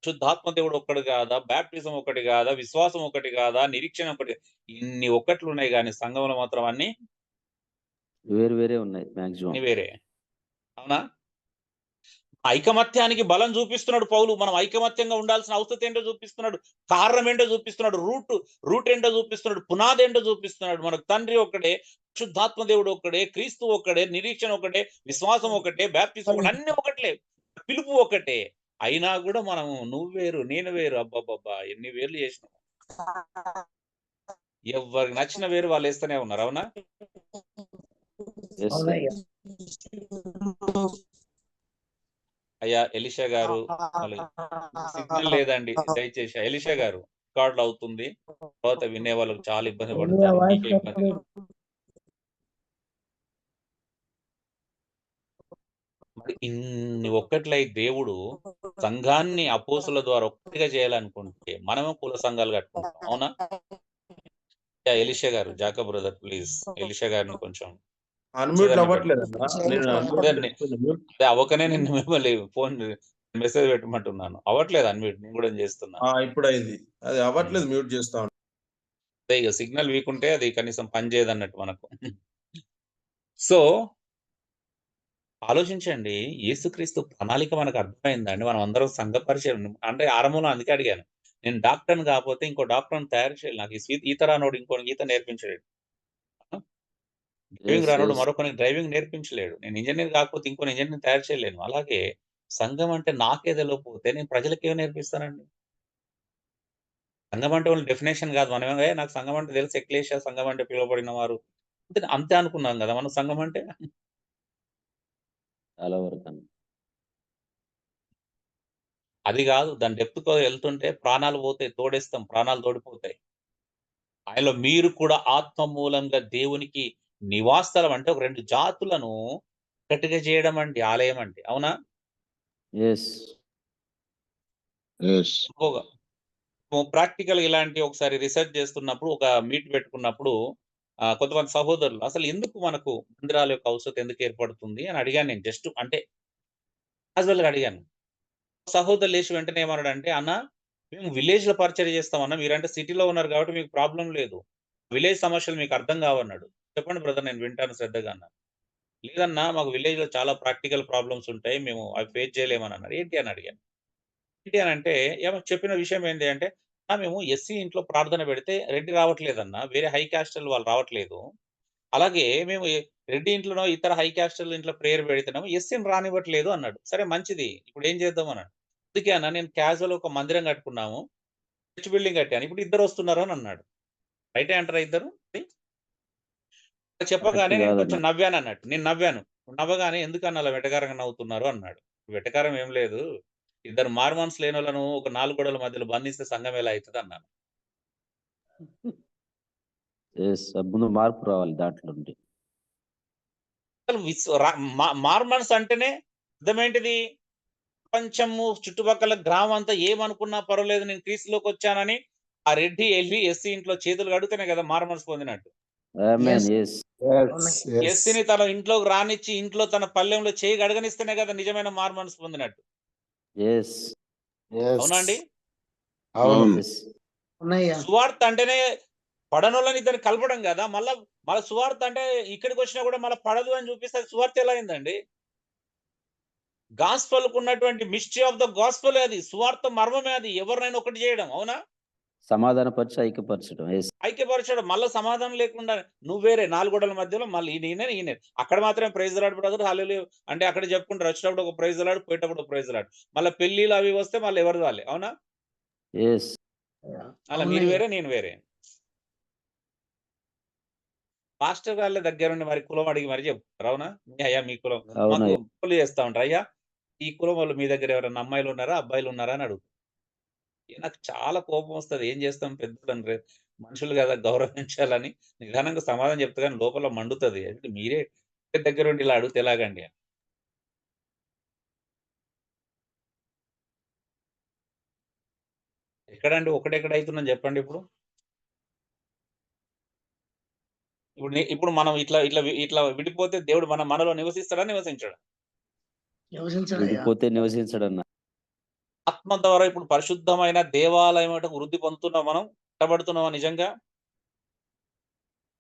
శుద్ధాత్మ దేవుడు ఒక్కడు కాదా? బాప్టిజం ఒకటి కాదా? విశ్వాసం ఒకటి కాదా? నిరీక్షణ ఒకటి. ఇన్ని ఒక్కట్లు ఉన్నాయి కానీ సంఘంలో మాత్రం అన్ని వేరే ఉన్నాయి మాక్సిమం. వేరే. అవునా? ఐకమత్యానికి బలం చూపిస్తున్నాడు పౌలు. మనం ఐకమత్యంగా ఉండాల్సిన అవసరం ఏంటో చూపిస్తున్నాడు. కారణం ఏంటో చూపిస్తున్నాడు. రూట్ ఏంటో చూపిస్తున్నాడు. పునాది ఏంటో చూపిస్తున్నాడు. మనకు తండ్రి ఒక్కడే, శుద్ధాత్మ దేవుడు ఒక్కడే, క్రీస్తు ఒక్కడే, నిరీక్షణ ఒకటే, విశ్వాసం ఒకటే, బాప్టిజం ఒకటే, అన్ని ఒకట్లే, పిలుపు ఒకటే. అయినా కూడా మనం నువ్వు వేరు నేను వేరు. అబ్బబ్బబ్బా ఎన్ని వేర్లు చేసినాం. ఎవరికి నచ్చిన వేరు వాళ్ళు వేస్తూనే ఉన్నారు. అవునా? Yes sir. అవునయ్యా. అయ్యా ఎలీషా గారు మళ్ళీ సిగ్నల్ లేదండి దయచేసి. ఎలీషా గారు రికార్డులు అవుతుంది. తర్వాత వినే వాళ్ళకి చాలా ఇబ్బంది పడతారు. వాయిస్ మీకే ఇబ్బంది. మరి ఇన్ని ఒక్కట్లై దేవుడు సంఘాన్ని అపోస్తుల ద్వారా ఒక్కటిగా చేయాలనుకుంటే మనమే కుల సంఘాలు కట్టుకుంటాం. అవునా? ఎలీషా గారు జాకబ్ బ్రదర్ ప్లీజ్ ఎలీషా గారిని కొంచెం అన్మ్యూట్ అవ్వట్లేదన్నా. నేను అదే అవ్వకనే నేను మిమ్మల్ని ఫోన్ మెసేజ్ పెట్టమంటున్నాను. అవ్వట్లేదు అన్మ్యూట్. నేను కూడా చేస్తున్నా. ఇప్పుడు అయింది. అది అవ్వట్లేదు, మ్యూట్ చేస్తా ఉన్నాను. అదే ఇక సిగ్నల్ వీక్ ఉంటే అది కనీసం పని చేయదు అన్నట్టు మనకు. సో ఆలోచించండి. యేసుక్రీస్తు ప్రణాళిక మనకు అర్థమైందండి. మనం అందరం సంఘ పరిచయం అంటే ఆరంభంలో అందుకే అడిగాను. నేను డాక్టర్‌ని కాకపోతే ఇంకో డాక్టర్‌ని తయారు చేయాలి. నాకు ఈత రానోడు ఇంకోనికి ఈత నేర్పించలేడు. డ్రైవింగ్ రానోడు మరొకరికి డ్రైవింగ్ నేర్పించలేడు. నేను ఇంజినీర్ కాకపోతే ఇంకొన్ని ఇంజినీర్‌ని తయారు చేయలేను. అలాగే సంఘం అంటే నాకే తెలవకపోతే నేను ప్రజలకేం నేర్పిస్తానండి? సంఘం అంటే ఓన్లీ డెఫినిషన్ కాదు. మనమేమో నాకు సంఘం అంటే తెలుసు ఎక్లేషియా సంఘం అంటే పిలువబడిన వారు. అంతే అనుకున్నాం కదా మనం సంఘం అంటే. చాలా వరకు. అది కాదు. దాని డెప్త్‌తో వెళ్తుంటే ప్రాణాలు పోతాయి. తోడేస్తాం. ప్రాణాలు తోడిపోతాయి. ఆయనలో మీరు కూడా ఆత్మ మూలంగా దేవునికి నివాసస్థలం అంటే ఒక 2 జాతులను ఒకటిగా చేయడం అండి ఆలయం అంటే. అవునా? ఎస్. ప్రాక్టికల్ ఇలాంటి ఒకసారి రిసర్చ్ చేస్తున్నప్పుడు ఒక మీట్ పెట్టుకున్నప్పుడు కొంతమంది సహోదరులు అసలు ఎందుకు మనకు మందిరాల యొక్క అవసరం ఎందుకు ఏర్పడుతుంది అని అడిగాను నేను. జస్ట్ అంటే క్యాజువల్‌గా అడిగాను. సహోదరులు లేచి వెంటనే ఏమన్నాడంటే, "అన్న మేము విలేజ్‌లో పరిచర్య చేస్తామన్నా. మీరంటే సిటీలో ఉన్నారు కాబట్టి మీకు ప్రాబ్లమ్ లేదు. విలేజ్ సమస్యలు మీకు అర్థం కావన్నాడు." "చెప్పండి బ్రదర్ నేను వింటాను శ్రద్ధగా" అన్నాను. "లేదన్నా మాకు విలేజ్‌లో చాలా ప్రాక్టికల్ ప్రాబ్లమ్స్ ఉంటాయి. మేము అవి ఫేస్ చేయలేమని" అన్నారు. "ఏంటి?" అని అడిగాను. ఏంటి అనంటే చెప్పిన విషయం ఏంటి అంటే, మేము ఎస్సీ ఇంట్లో ప్రార్థన పెడితే రెడ్డి రావట్లేదన్నా. వేరే హై క్యాస్టల్ వాళ్ళు రావట్లేదు. అలాగే మేము రెడ్డి ఇంట్లోనో ఇతర హై క్యాస్టల్ ఇంట్లో ప్రేయర్ పెడితేనేమో ఎస్సీని రానివ్వట్లేదు" అన్నాడు. సరే మంచిది. ఇప్పుడు ఏం చేద్దాం అన్నాడు. అందుకే అన్న నేను క్యాజువల్ ఒక మందిరం కట్టుకున్నాము. చర్చ్ బిల్డింగ్ కట్టాను. ఇప్పుడు ఇద్దరు వస్తున్నారు అని అన్నాడు. రైటే అంటారా ఇద్దరు? చెప్పగానే నేను కొంచెం నవ్వాను అన్నట్టు. నేను నవ్వాను. నవ్వగానే ఎందుకన్నా అలా వెటకారంగా నవ్వుతున్నారు అన్నాడు. వెటకారం ఏం లేదు. ఇద్దరు మారుమనసు లేనోళ్ళను ఒక 4 గోడల మధ్యలో బంధిస్తే సంఘం ఎలా అయితది అన్నాను. ముందు మార్పు రావాలి దాంట్లో నుండి. అసలు మారుమనసు అంటేనే అర్థమేంటిది? ప్రపంచము చుట్టుపక్కల గ్రామం అంతా ఏమనుకున్నా పర్వాలేదు నేను క్రీస్తులోకి వచ్చానని ఆ రెడ్డి ఎల్లి ఎస్సీ ఇంట్లో చేతులు కడితేనే కదా మారుమనసు పొందినట్టు. ఆమేన్. yes. ఎస్సీని తన ఇంట్లోకి రానిచ్చి ఇంట్లో తన పల్లెంలో చేయి గడగనిస్తేనే కదా నిజమైన మారుమనసు పొందినట్టు. yes. అవునా అండి? అవును. yes. ఉన్నాయ్యా. సువార్త అంటేనే పడనోళ్ళని ఇద్దరిని కలపడం కదా. మళ్ళా సువార్త అంటే ఇక్కడికి వచ్చినా కూడా మళ్ళీ పడదు అని చూపిస్తే అది సువార్త ఎలా అయిందండి? గాస్పల్ కు ఉన్నటువంటి మిస్టరీ ఆఫ్ ద గాస్పల్ అది. సువార్త మర్మమే అది. ఎవరినైనా ఒకటి చేయడం. అవునా? సమాధానపరిచి ఐక్యపరచడం. yes. ఐక్యపరచడం. మళ్ళా సమాధానం లేకుండా నువ్వు వేరే 4 గోడల మధ్యలో మళ్ళీ ఈయన అక్కడ మాత్రమే ప్రైజ్ ద లార్డ్ బ్రదర్ హల్లెలూయా అంటే అక్కడ చెప్పుకుంటారు. వచ్చేటప్పుడు ఒక ప్రైజ్ ద లార్డ్, పోయేటప్పుడు ఒక ప్రైజ్ ద లార్డ్. మళ్ళీ పెళ్లిలు అవి వస్తే మళ్ళీ ఎవరిది వాళ్ళే. అవునా? yes. అలా మీరు వేరే నేను వేరే. మాస్టర్ గారి దగ్గర ఉండి మరి కులం అడిగి మరి చెప్తారు. అవునా? అయ్యా మీ కులం మాకు అవునయ్యా. పూలు చేస్తా ఉంటారు. అయ్యా ఈ కులం వాళ్ళు మీ దగ్గర ఎవరైనా అమ్మాయిలు ఉన్నారా అబ్బాయిలు ఉన్నారా అని అడుగుతారు. నాకు చాలా కోపం వస్తది. ఏం చేస్తాం పెద్దలని మనుషులు కదా గౌరవించాలని నిదానంగా సమాధానం చెప్తా కానీ లోపల మండుతది. అంటే మీరే దగ్గర ఉండి ఇలా అడిగితే ఎలాగండి? ఎక్కడండి ఒకటెక్కడ అవుతుందని చెప్పండి ఇప్పుడు? ఇప్పుడు మనం ఇట్లా ఇట్లా ఇట్లా విడిపోతే దేవుడు మనలో నివసిస్తాడా నివసించడా? నివసించడయ్యా. విడిపోతే నివసించడన్న. ఆత్మ ద్వారా ఇప్పుడు పరిశుద్ధమైన దేవాలయం వృద్ధి పొందుతున్నాం మనం కట్టబడుతున్నామా నిజంగా?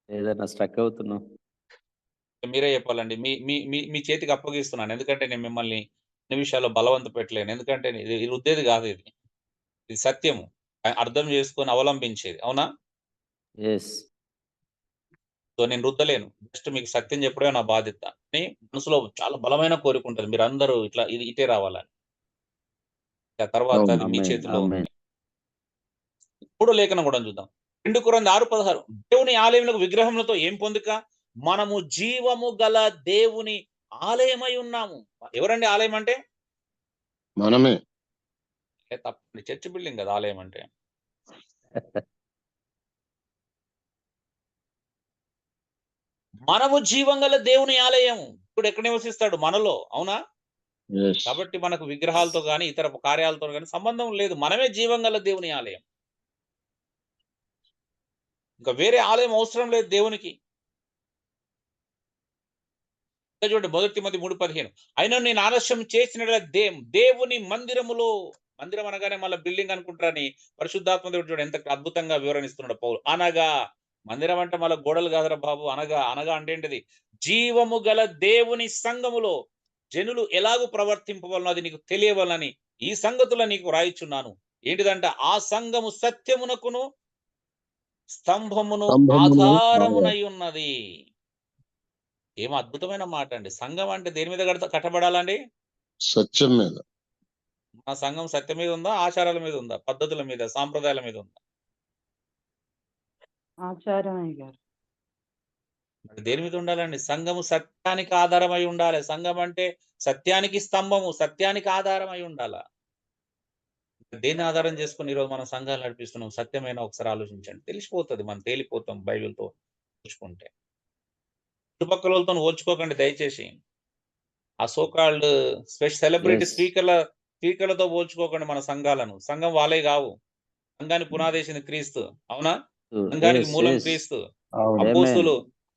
ఏదైనా స్ట్రక్ అవుతున్నాం. మీరే చెప్పాలండి. మీ మీ మీ మీ చేతికి అప్పగిస్తున్నాను. ఎందుకంటే నేను మిమ్మల్ని అన్ని విషయాల్లో బలవంత పెట్టలేను. ఎందుకంటే ఇది రుద్దేది కాదు ఇది. ఇది సత్యము. అర్థం చేసుకొని అవలంబించేది. అవునా? yes. సో నేను రుద్దలేను. జస్ట్ మీకు సత్యం చెప్పడమే నా బాధ్యత. అని మనసులో చాలా బలమైన కోరిక ఉంటది. మీరందరూ ఇట్లా ఇటే రావాలని. ఆ తర్వాత అవును. అది మీ ఆమేన్. చేతిలో ఆమేన్. ఉంది. మూడో లేఖనం కూడా చూద్దాం. 2 కొరింథీ 6:16 దేవుని ఆలయములకు విగ్రహములతో ఏం పొందుక? మనము జీవము గల దేవుని ఆలయమై ఉన్నాము. ఎవరండి ఆలయం అంటే? మనమే. తప్పండి. చర్చ్ బిల్డింగ్ కదా ఆలయం అంటే. మనము జీవం గల దేవుని ఆలయం. ఇప్పుడు ఎక్కడ నివసిస్తాడు? మనలో. అవునా? Yes. కాబట్టి మనకు విగ్రహాలతో గాని ఇతర కార్యాలతో గాని సంబంధం లేదు. మనమే జీవం గల దేవుని ఆలయం. ఇంకా వేరే ఆలయం అవసరం లేదు దేవునికి. చూడండి 1 తిమోతి 3:15 అయినా నేను ఆలస్యం చేసిన దేవుని మందిరములో, మందిరం అనగానే మళ్ళీ బిల్డింగ్ అనుకుంటారని పరిశుద్ధాత్మ దేవుడు చూడండి ఎంత అద్భుతంగా వివరణిస్తున్నాడు పౌలు. అనగా మందిరం అంటే మళ్ళీ గోడలు కాదురా బాబు. అనగా అంటే ఏంటిది? జీవము గల దేవుని సంఘములో జనులు ఎలాగూ ప్రవర్తింపవలనో అది నీకు తెలియవలనని ఈ సంగతుల నీకు రాయిచున్నాను. ఏంటిదంట? ఆ సంఘము సత్యమునకును స్తంభమును ఆధారమునై ఉన్నది. ఏం అద్భుతమైన మాట అండి. సంఘం అంటే దేని మీద కట్టబడాలండి? సత్యం మీద. మన సంఘం సత్యం మీద ఉందా? ఆచారాల మీద ఉందా? పద్ధతుల మీద, సాంప్రదాయాల మీద ఉందా? ఆచారమే గారు. దేని మీద ఉండాలండి? సంఘము సత్యానికి ఆధారమై ఉండాలి. సంఘం అంటే సత్యానికి స్తంభము, సత్యానికి ఆధారమై ఉండాలా? దేన్ని ఆధారం చేసుకొని ఈరోజు మనం సంఘాలు నడిపిస్తున్నాం? సత్యమైన ఒకసారి ఆలోచించండి. తెలిసిపోతుంది. మనం తేలిపోతాం బైబిల్తో చూసుకుంటే. చుట్టుపక్కలతో ఓల్చుకోకండి దయచేసి. ఆ సోకాల్డ్ సెలబ్రిటీ Yes. స్పీకర్లతో పోల్చుకోకండి మన సంఘాలను. సంఘం వాళ్ళే కావు. సంఘాన్ని పునాదేసింది క్రీస్తు. అవునా? సంఘానికి Yes, మూలం yes. క్రీస్తు. అవును.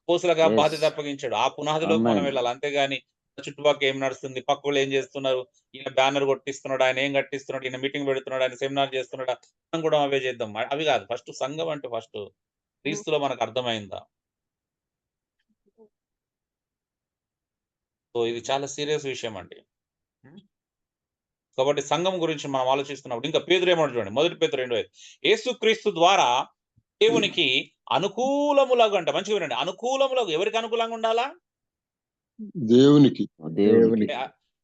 అపోస్తులుగా Yes. బాధ్యత అప్పగించాడు. ఆ పునాదిలోకి మనం Amen. వెళ్ళాలి. అంతేగాని చుట్టుపక్కల ఏం నడుస్తుంది, పక్కలు ఏం చేస్తున్నారు, ఈయన బ్యానర్ కొట్టిస్తున్నాడు, ఆయన ఏం కట్టిస్తున్నాడు, ఈయన మీటింగ్ పెడుతున్నాడు, ఆయన సెమినార్ చేస్తున్నాడు, మనం కూడా అవే చేద్దాం. అవి కాదు. ఫస్ట్ సంఘం అంటే ఫస్ట్ క్రీస్తులో మనకు అర్థమైందా? సో ఇది చాలా సీరియస్ విషయం అండి. కాబట్టి సంఘం గురించి మనం ఆలోచిస్తున్నప్పుడు ఇంకా పేతురు ఏమన్నాడు చూడండి. 1 పేతురు 2:5 యేసుక్రీస్తు ద్వారా దేవునికి అనుకూలములగు అంట. మంచిగా వినండి. అనుకూలములగు. ఎవరికి అనుకూలంగా ఉండాలా? దేవునికి. దేవునికి.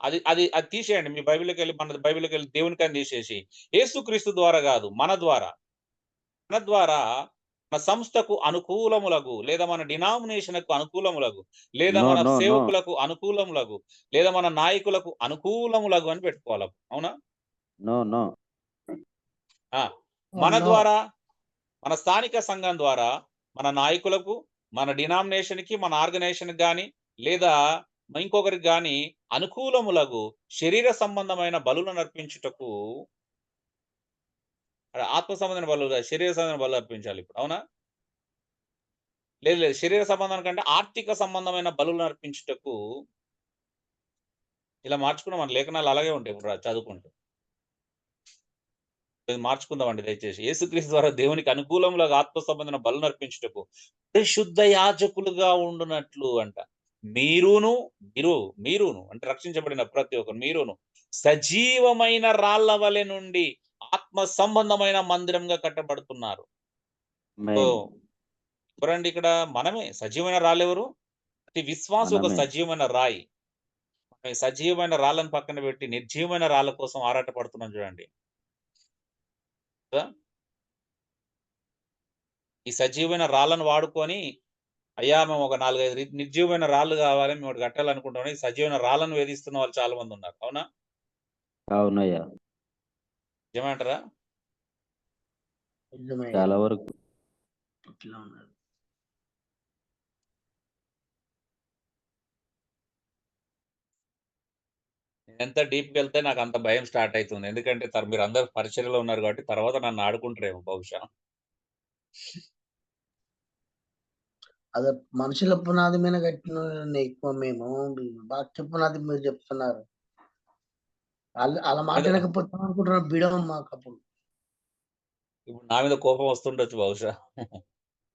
అది అది అది తీసేయండి. మీ బైబిల్‌లోకి వెళ్ళి మన బైబిల్‌లోకి వెళ్ళి దేవునికి అని తీసేసి యేసుక్రీస్తు ద్వారా కాదు మన ద్వారా మన సంస్థకు అనుకూలములగు, లేదా మన డినామినేషన్కు అనుకూలములగు, లేదా నో మన నో నో సేవకులకు అనుకూలములగు, లేదా మన నాయకులకు అనుకూలములగు అని పెట్టుకోవాలి. అవునా? నో నో మన ద్వారా, మన స్థానిక సంఘం ద్వారా మన నాయకులకు, మన డినామినేషన్కి, మన ఆర్గనైజేషన్కి కానీ, లేదా ఇంకొకరికి కానీ అనుకూలములగు శరీర సంబంధమైన బలులను అర్పించుటకు, ఆత్మ సంబంధమైన బలు, శరీర సంబంధమైన బలు అర్పించాలి ఇప్పుడు. అవునా? లేదు లేదు, శరీర సంబంధం కంటే ఆర్థిక సంబంధమైన బలులను అర్పించుటకు, ఇలా మార్చుకున్న మన లేఖనాలు అలాగే ఉంటాయి ఇప్పుడు చదువుకుంటూ. మార్చుకుందామండి దయచేసి. యేసుక్రీస్తు ద్వారా దేవునికి అనుకూలంలో ఆత్మ సంబంధమైన బలులను అర్పించుటకు పరిశుద్ధ యాజకులుగా ఉండునట్లు అంట. మీరును అంటే రక్షించబడిన ప్రతి ఒక్కరు మీరును సజీవమైన రాళ్ల వలె నుండి ఆత్మ సంబంధమైన మందిరంగా కట్టబడుతున్నారు. ఎవరండి ఇక్కడ? మనమే. సజీవమైన రాళ్ళు ఎవరు? ప్రతి విశ్వాసం ఒక మనమే. సజీవమైన రాయి. సజీవమైన రాళ్ళను పక్కన పెట్టి నిర్జీవమైన రాళ్ళ కోసం ఆరాట పడుతున్నాం చూడండి. ఈ సజీవమైన రాళ్ళను వాడుకొని, అయ్యా మేము ఒక 4-5 నిర్జీవమైన రాళ్ళు కావాలి, మేము ఒకటి కట్టాలనుకుంటామని ఈ సజీవమైన రాళ్ళను వేధిస్తున్న వాళ్ళు చాలా మంది ఉన్నారు. అవునా? అవునయ్యా, నిజమేంటారా? చాలా వరకు. ఎంత డీప్‌కి వెళ్తే నాకు అంత భయం స్టార్ట్ అవుతుంది. ఎందుకంటే మీరు అందరూ పరిచర్యలో ఉన్నారు కాబట్టి తర్వాత నన్ను ఆడుకుంటారేమో బహుశా. అదే మనుషుల పునాది మీద కట్టిన ఎక్కువ మేము వాక్య పునాది మీరు చెప్తున్నారు. అలా మాట వినకపోతాం అనుకుంటున్నాం బిడం మాకు అప్పుడు. ఇప్పుడు నా మీద కోపం వస్తుండొచ్చు బహుశా.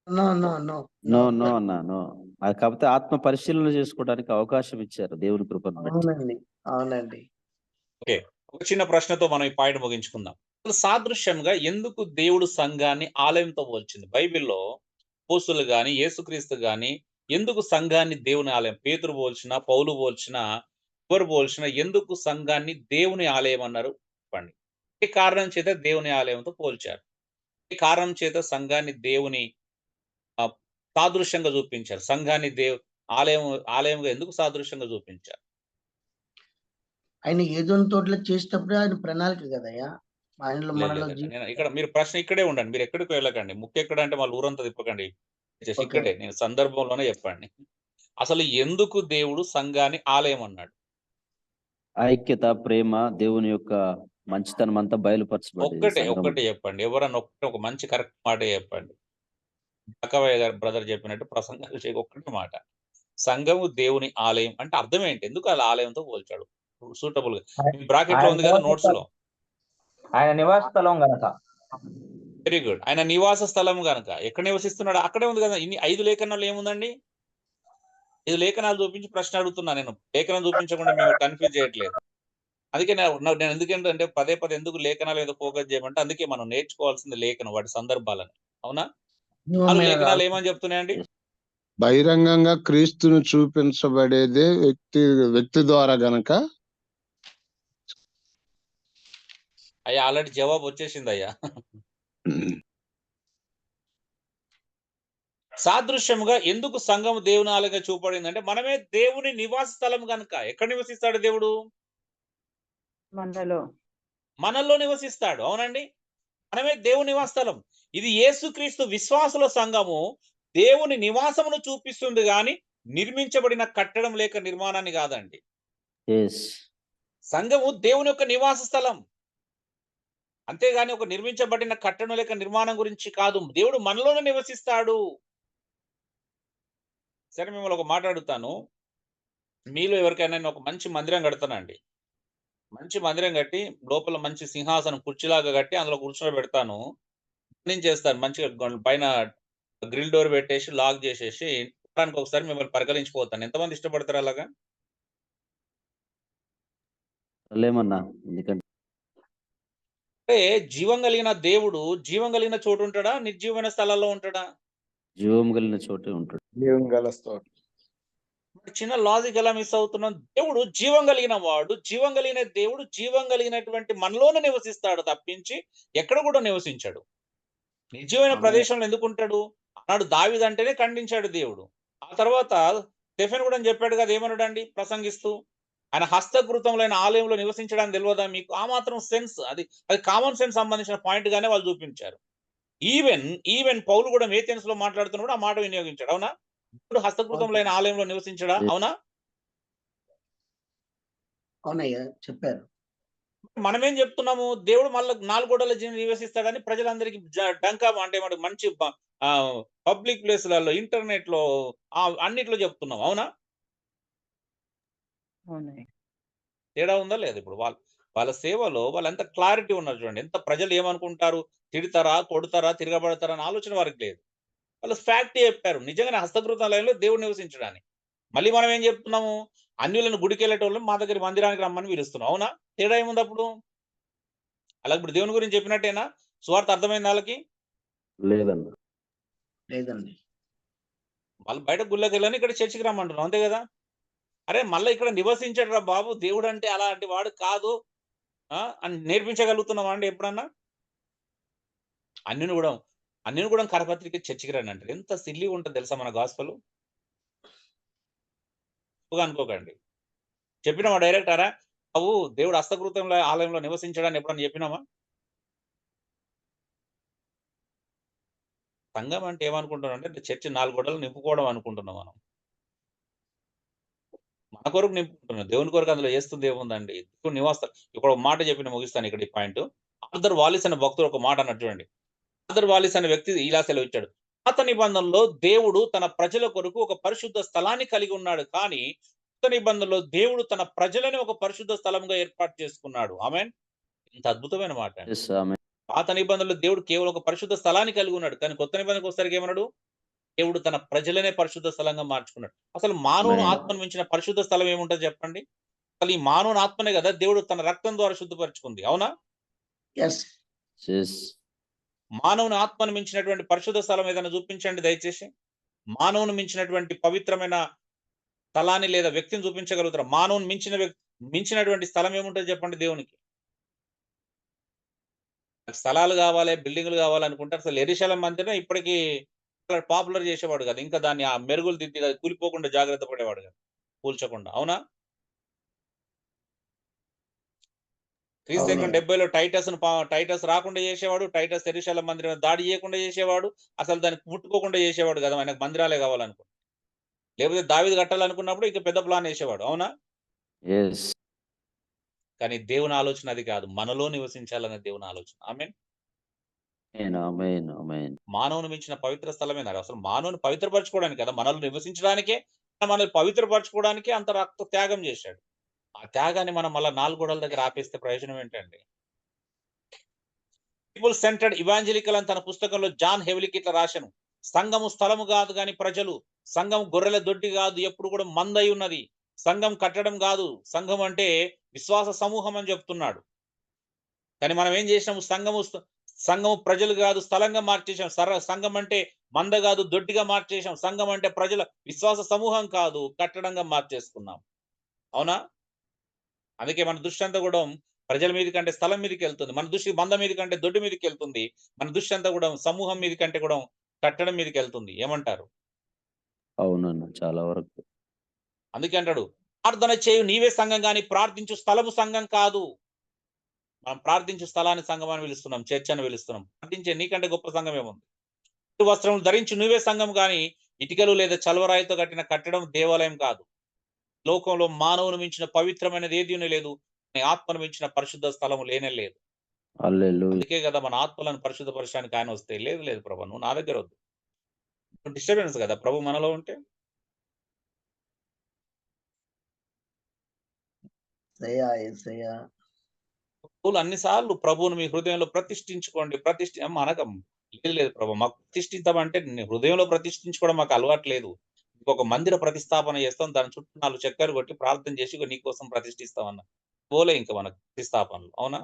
No no no no no అన్నా నో. అది కాకపోతే ఆత్మ పరిశీలన చేసుకోవడానికి అవకాశం ఇచ్చారు దేవుని కృపను బట్టి. అవునండి, అవునండి. ఓకే, ఒక చిన్న ప్రశ్నతో మనం ఈ పాయింట్ ముగించుకుందాం. సాదృశ్యంగా ఎందుకు దేవుడు సంఘాన్ని ఆలయంతో పోల్చింది? బైబిల్లో అపోస్తలులు గాని, యేసుక్రీస్తు గాని ఎందుకు సంఘాన్ని దేవుని ఆలయం, పేతురు పోల్చినా, పౌలు పోల్చినా, ఎవరు పోల్చినా ఎందుకు సంఘాన్ని దేవుని ఆలయం అన్నారు చెప్పండి. ఏ కారణం చేత దేవుని ఆలయంతో పోల్చారు? ఏ కారణం చేత సంఘాన్ని దేవుని సాదృశ్యంగా చూపించారు? సంఘాన్ని ఆలయంగా ఎందుకు సాదృశ్యంగా చూపించారు? ఆయన ఏదోని తోటలో చేసేటప్పుడే ఆయన ప్రణాళిక కదయ్యా. ఆయనలో మనలో నేను ఇక్కడ, మీరు ప్రశ్న ఇక్కడే ఉండండి, మీరు ఎక్కడికి వెళ్ళకండి. ముఖ్య ఎక్కడ అంటే మళ్ళీ ఊరంతా తిప్పకండి. ఇక్కడే నేను సందర్భంలోనే చెప్పండి. అసలు ఎందుకు దేవుడు సంఘాన్ని ఆలయం అన్నాడు? ఐక్యత, ప్రేమ, దేవుని యొక్క మంచితనం అంతా బయలుపరచబడింది. ఒక్కటే చెప్పండి. ఎవరన్నా ఒక మంచి కరెక్ట్ మాట చెప్పండి. అక్కవయ్య గారు బ్రదర్ చెప్పినట్టు ప్రసంగాలు ఒక్కటే మాట. సంఘము దేవుని ఆలయం అంటే అర్థం ఏంటి? ఎందుకు అలా ఆలయంతో పోల్చాడు? సూటబుల్ గా బ్రాకెట్ లో ఉంది కదా నోట్స్ లో. ఆయన నివాస స్థలం గనక. Very good. ఆయన నివాస స్థలం గనక. ఎక్కడ నివసిస్తున్నాడు? అక్కడే ఉంది కదా. ఇన్ని 5 లేఖనాలు ఏముందండి? 5 లేఖనాలు చూపించి ప్రశ్న అడుగుతున్నా నేను. లేఖనం చూపించకుండా మేము కన్ఫ్యూజ్ చేయట్లేదు. అందుకే నేను ఎందుకంటే పదే ఎందుకు లేఖనాలు ఏదో ఫోకస్ చేయమంటే, అందుకే మనం నేర్చుకోవాల్సింది లేఖనం, వాటి సందర్భాలని. అవునా? 4 లేఖనాలు ఏమని చెప్తున్నాయండి? బహిరంగంగా క్రీస్తును చూపించబడేదే వ్యక్తి ద్వారా గనక. అయ్యా ఆల్రెడీ జవాబు వచ్చేసింది అయ్యా. సాదృశ్యముగా ఎందుకు సంఘం దేవుని ఆలయంగా చూపడింది అంటే, మనమే దేవుని నివాస స్థలం కనుక. ఎక్కడ నివసిస్తాడు దేవుడు? మనలో నివసిస్తాడు. అవునండి, మనమే దేవుని నివాస స్థలం. ఇది యేసుక్రీస్తు విశ్వాసుల సంఘము దేవుని నివాసమును చూపిస్తుంది గాని నిర్మించబడిన కట్టడం లేక నిర్మాణాన్ని కాదండి. సంఘము దేవుని యొక్క నివాస స్థలం, అంతేగాని ఒక నిర్మించబడిన కట్టడం లేక నిర్మాణం గురించి కాదు. దేవుడు మనలోనే నివసిస్తాడు. సరే, మిమ్మల్ని ఒక మాట అడుగుతాను. మీలో ఎవరికైనా నేను ఒక మంచి మందిరం కడతానండి. మంచి మందిరం కట్టి లోపల మంచి సింహాసనం కుర్చీలాగా కట్టి అందులో కూర్చోబెడతాను. నేను చేస్తాను మంచిగా పైన గ్రిల్ డోర్ పెట్టేసి లాక్ చేసేసి వారానికి ఒకసారి మిమ్మల్ని పరిగణించిపోతాను. ఎంతమంది ఇష్టపడతారు అలాగా? లేమన్నా, ఎందుకంటే అంటే జీవం కలిగిన దేవుడు జీవం కలిగిన చోటు ఉంటాడా, నిర్జీవమైన స్థలాల్లో ఉంటాడా? జీవం కలిగిన చోటే ఉంటాడు. జీవం గల స్తోత్రం. చిన్న లాజిక్ ఎలా మిస్ అవుతున్నాం? దేవుడు జీవం కలిగిన వాడు, జీవం కలిగిన దేవుడు జీవం కలిగినటువంటి మనలోనే నివసిస్తాడు తప్పించి ఎక్కడ కూడా నివసించాడు. నిర్జీవమైన ఆమేన్. ప్రదేశంలో ఎందుకు ఉంటాడు? ఆనాడు దావీదు అంటేనే ఖండించాడు దేవుడు. ఆ తర్వాత స్టెఫెను కూడా చెప్పాడు కదా, ఏమన్నాడండి ప్రసంగిస్తూ? ఆయన హస్తకృతములైన ఆలయంలో నివసించడానికి తెలియదా మీకు? ఆ మాత్రం సెన్స్ అది కామన్ సెన్స్ సంబంధించిన పాయింట్ గానే వాళ్ళు చూపించారు. ఈవెన్ పౌలు కూడా ఏథెన్స్ లో మాట్లాడుతున్నప్పుడు ఆ మాట వినియోగించాడు. అవునా? ఇప్పుడు హస్తకృతములైన ఆలయంలో నివసించడా? అవునా? అవునయ్యా చెప్పారు. మనమేం చెప్తున్నాము? దేవుడు మళ్ళా 4 గోడల నివసిస్తాడని ప్రజలందరికీ డంకా అంటే మనకు మంచి పబ్లిక్ ప్లేస్‌లలో, ఇంటర్నెట్‌లో అన్నిట్లో చెప్తున్నాం. అవునా? అవునయ్య. తేడా ఉందా లేదా? ఇప్పుడు వాళ్ళ సేవలో వాళ్ళంత క్లారిటీ ఉన్నారు చూడండి. ఎంత ప్రజలు ఏమనుకుంటారు? తిడతారా? కొడతారా? తిరగబడతారా? అనే ఆలోచన వారికి లేదు. వాళ్ళు ఫ్యాక్ట్ చెప్పారు. నిజంగానే హస్తకృతాలయంలో దేవుడు నివసించడాన్ని. మళ్ళీ మనం ఏం చెప్తున్నాము? అన్యులను గుడికెళ్ళేటోళ్ళని మా దగ్గర మందిరానికి రమ్మని పిలుస్తున్నాం. అవునా? తేడా ఏముంది అప్పుడు? అలా ఇప్పుడు దేవుని గురించి చెప్పినట్టేనా? సువార్త అర్థమైందా ఆళ్ళకి? లేదన్న. లేదండి. వాళ్ళు బయట గుళ్ళకెళ్ళని ఇక్కడ చర్చికి రమ్మంటున్నాం. అంతే కదా! అరే మళ్ళా ఇక్కడ నివసించడురా బాబు! దేవుడంటే అలాంటి వాడు కాదు. అని నేర్పించగలుగుతున్నామా అండి ఎప్పుడన్నా? అన్యుని కూడా కరపత్రిక చర్చికి రండి అంటారు. ఎంత సిల్లీగా ఉంటది తెలుసా మన గాస్పెల్? తప్పుగా అనుకోకండి. చెప్పినామా డైరెక్ట్ అరా? బాబు దేవుడు హస్తకృతంలో ఆలయంలో నివసించడని ఎప్పుడన్నా చెప్పినామా? సంఘం అంటే ఏమనుకుంటున్నాం అంటే చర్చి 4 గోడలు నింపుకోవడం అనుకుంటున్నాం మనం. మన కొరకు నింపుకుంటున్నాం. దేవుని కొరకు అందులో చేస్తుంది ఏముందండి? ఇప్పుడు నివాసాలు ఇక్కడ ఒక మాట చెప్పి ముగిస్తాను ఇక్కడ ఈ పాయింట్. ఆర్థర్ వాలిస్ అనే భక్తుడు ఒక మాట అన్నాడు చూడండి. ఆర్థర్ వాలిస్ అనే వ్యక్తి ఇలా సెలవిచ్చాడు. పాత నిబంధనలో దేవుడు తన ప్రజల కొరకు ఒక పరిశుద్ధ స్థలాన్ని కలిగి ఉన్నాడు. కానీ కొత్త నిబంధనలో దేవుడు తన ప్రజలని ఒక పరిశుద్ధ స్థలంగా ఏర్పాటు చేసుకున్నాడు. ఆమేన్. ఎంత అద్భుతమైన మాట అండి. యెస్. ఆమేన్. పాత నిబంధనలో దేవుడు కేవలం ఒక పరిశుద్ధ స్థలాన్ని కలిగి ఉన్నాడు. కానీ కొత్త నిబంధనకు వచ్చేసరికి ఏమన్నాడు? దేవుడు తన ప్రజలనే పరిశుద్ధ స్థలంగా మార్చుకున్నాడు. అసలు మానవుని ఆమేన్. ఆత్మను మించిన పరిశుద్ధ స్థలం ఏముంటది చెప్పండి? అసలు ఈ మానవుని ఆత్మనే కదా దేవుడు తన రక్తం ద్వారా శుద్ధపరుచుకుంది. అవునా? యెస్. యెస్. మానవుని ఆత్మను మించినటువంటి పరిశుద్ధ స్థలం ఏదైనా చూపించండి దయచేసి. మానవుని మించినటువంటి పవిత్రమైన స్థలాన్ని లేదా వ్యక్తిని చూపించగలుగుతారా? మానవుని మించినటువంటి స్థలం ఏముంటది చెప్పండి దేవునికి? స్థలాలు గావాలి, బిల్డింగులు గావాలనుకుంటే అసలు యెరూషలేం మందిరం ఇప్పటికి పాపులర్ చేసేవాడు కాదు. ఇంకా దాన్ని ఆ మెరుగులు దిద్ది అది కూలిపోకుండా జాగ్రత్త పడేవాడు కాదు. కూల్చకుండా. అవునా? క్రీస్తు శకం అవునయ్య. 70లో టైటస్ రాకుండా చేసేవాడు. టైటస్ యెరూషలేం మందిరం మీద దాడి చేయకుండా చేసేవాడు. అసలు దాన్ని ముట్టుకోకుండా చేసేవాడు కదా! ఆయనకు మందిరాలే కావాలనుకుంటే. లేకపోతే దావీదు కట్టాలనుకున్నప్పుడు ఇక పెద్ద ప్లాన్ ఏసేవాడు. అవునా? యెస్. కానీ దేవుని ఆలోచన అది కాదు. మనలో నివసించాలనే దేవుని ఆలోచన. ఆమేన్. ఆమేన్. ఆమేన్. మానవుని మించిన పవిత్ర స్థలమేనాడు. అసలు మానవుని పవిత్రపరచుకోవడానికి కదా! మనలో నివసించడానికే, మనల్ని పవిత్రపరచుకోవడానికే అంత రక్త త్యాగం చేశాడు. ఆ త్యాగాన్ని మనం మళ్ళా 4 గోడల దగ్గర ఆపేస్తే ప్రయోజనం ఏంటండి? పీపుల్ సెంటర్డ్ ఇవాంజలికల్ అని తన పుస్తకంలో జాన్ హెవెలిక్ ఇట్లా రాశాను. సంఘము స్థలము కాదు గాని ప్రజలు. సంఘం గొర్రెల దొడ్డి కాదు, ఎప్పుడు కూడా మందై ఉన్నది. సంఘం కట్టడం కాదు. సంఘం అంటే విశ్వాస సమూహం అని చెప్తున్నాడు. కానీ మనం ఏం చేసినాము? సంఘము ప్రజలు కాదు స్థలంగా మార్చేసాం. సంఘం అంటే మంద కాదు దొడ్డిగా మార్చేసాం. సంఘం అంటే ప్రజల విశ్వాస సమూహం కాదు కట్టడంగా మార్చేసుకున్నాం. అవునా? అందుకే మన దృష్టి అంతా కూడా ప్రజల మీద కంటే స్థలం మీదకి వెళ్తుంది. మన దృష్టి మంద మీద కంటే దొడ్డి మీదకి వెళ్తుంది. మన దృష్టి అంతా కూడా సమూహం మీద కంటే కూడా కట్టడం మీదకి వెళ్తుంది. ఏమంటారు? అవునన్న. చాలా వరకు. అందుకే అంటాడు, ప్రార్థన చేయు నీవే సంఘం గాని ప్రార్థించు స్థలము సంఘం కాదు. మనం ప్రార్థించు స్థలాన్ని సంఘం అని పిలుస్తున్నాం. చర్చ్ అని పిలుస్తున్నాం. ప్రార్థించే నీకంటే గొప్ప సంఘం ఏముంది? వస్త్రములు ధరించి నువ్వే సంఘం గాని ఇటుకలు లేదా చలవరాయితో కట్టిన కట్టడం దేవాలయం కాదు. లోకంలో మానవుని మించిన పవిత్రమైనది ఏదీ లేదు. నీ ఆత్మను మించిన పరిశుద్ధ స్థలము లేనే లేదు. హల్లెలూయా. అందుకే కదా మన ఆత్మలను పరిశుద్ధపరచడానికి ఆయన వస్తే, లేదు లేదు ప్రభు నువ్వు నా దగ్గర వద్దు. డిస్టర్బెన్స్ కదా ప్రభు మనలో ఉంటే. యేసయ్యా. పౌలు అన్ని సార్లు ప్రభువును మీ హృదయంలో ప్రతిష్ఠించుకోండి. అనకం లేదు లేదు ప్రభు మాకు ప్రతిష్ఠిద్దామంటే నీ హృదయంలో ప్రతిష్ఠించుకోవడం మాకు అలవాటు లేదు. ఇంకొక మందిర ప్రతిష్టాపన చేస్తాం. దాని చుట్టూ 4 చక్కర్లు కొట్టి ప్రార్థన చేసి ఇగో నీకోసం ప్రతిష్ఠిస్తామన్న. పోలే ఇంక మనకు ప్రతిష్టాపనలు. అవునా?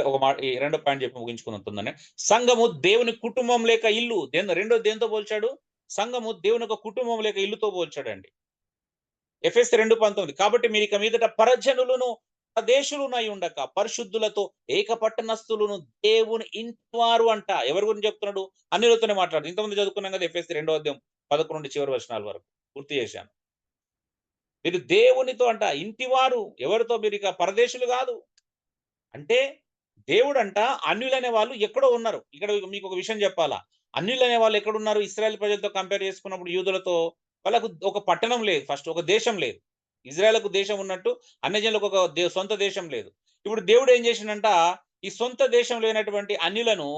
ఒక మాట ఈ రెండో పాయింట్ చెప్పి ముగించుకుందాం తొందరనే. సంఘము దేవుని కుటుంబం లేక ఇల్లు. రెండో దేనితో పోల్చాడు? సంఘము దేవుని ఒక కుటుంబం లేక ఇల్లుతో పోల్చాడండి. ఎఫెసీ 2:19 కాబట్టి మీరు ఇక మీదట పరజనులను దేశులునై ఉండక పరిశుద్ధులతో ఏక పట్టణస్థులను దేవుని ఇంటివారు అంట. ఎవరి గురించి చెప్తున్నాడు? అన్యులతోనే మాట్లాడు. ఇంతకుముందు చదువుకున్నాం కదా ఎఫెసీ 2:11 చివరి వచనాల వరకు పూర్తి చేశాను. మీరు దేవునితో అంట ఇంటివారు. ఎవరితో? మీరు ఇక పరదేశులు కాదు. అంటే దేవుడంట అన్యులనే వాళ్ళు ఎక్కడో ఉన్నారు. ఇక్కడ మీకు ఒక విషయం చెప్పాలా, అన్యులనే వాళ్ళు ఎక్కడున్నారు? ఇశ్రాయేల్ ప్రజలతో కంపేర్ చేసుకున్నప్పుడు యూదులతో వాళ్ళకు ఒక పట్టణం లేదు, ఫస్ట్ ఒక దేశం లేదు. ఇజ్రాయెల్కు దేశం ఉన్నట్టు అన్యజనులకు ఒక సొంత దేశం లేదు. ఇప్పుడు దేవుడు ఏం చేసిండంట, ఈ సొంత దేశం లేనటువంటి అన్యులను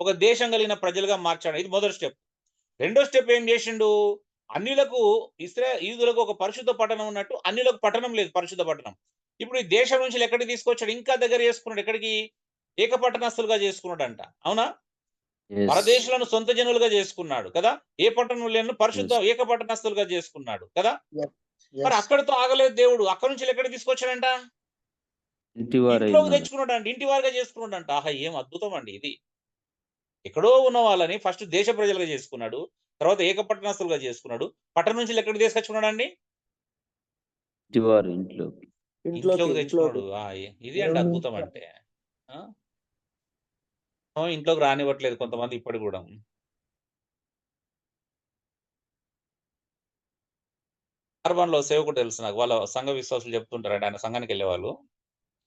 ఒక దేశం కలిగిన ప్రజలుగా మార్చాడు. ఇది మొదటి స్టెప్. రెండో స్టెప్ ఏం చేసిండు? అన్యులకు యూదులకు ఒక పరిశుద్ధ పట్టణం ఉన్నట్టు అన్యులకు పట్టణం లేదు, పరిశుద్ధ పట్టణం. ఇప్పుడు ఈ దేశం నుంచి ఎక్కడికి తీసుకొచ్చాడు? ఇంకా దగ్గర చేసుకున్నాడు. ఎక్కడికి? ఏక పట్టణస్థులుగా చేసుకున్నాడంట. అవునా? పరదేశులను సొంత జనులుగా చేసుకున్నాడు కదా. ఏ పట్టణం లేని పరిశుద్ధ ఏక పట్టణస్థులుగా చేసుకున్నాడు కదా. మరి అక్కడితో ఆగలేదు దేవుడు. అక్కడి నుంచి ఎక్కడికి తీసుకొచ్చాడంట? ఇంట్లోకి తెచ్చుకున్నాడు అంట, ఇంటి వారిగా చేసుకున్నాడంట. ఆహా, ఏం అద్భుతం అండి ఇది. ఎక్కడో ఉన్న వాళ్ళని ఫస్ట్ దేశ ప్రజలుగా చేసుకున్నాడు, తర్వాత ఏక పట్టణస్థులుగా చేసుకున్నాడు. పట్టణం నుంచి ఎక్కడికి తీసుకొచ్చుకున్నాడు అండి? ఇంట్లోకి తెచ్చుకున్నాడు. ఇది అండి అద్భుతం అంటే. ఇంట్లోకి రానివ్వట్లేదు కొంతమంది ఇప్పటి కూడా. కార్బన్లో సేవకుడు తెలుసు నాకు, వాళ్ళ సంఘ విశ్వాసులు చెప్తుంటారంట, ఆయన సంఘానికి వెళ్ళే వాళ్ళు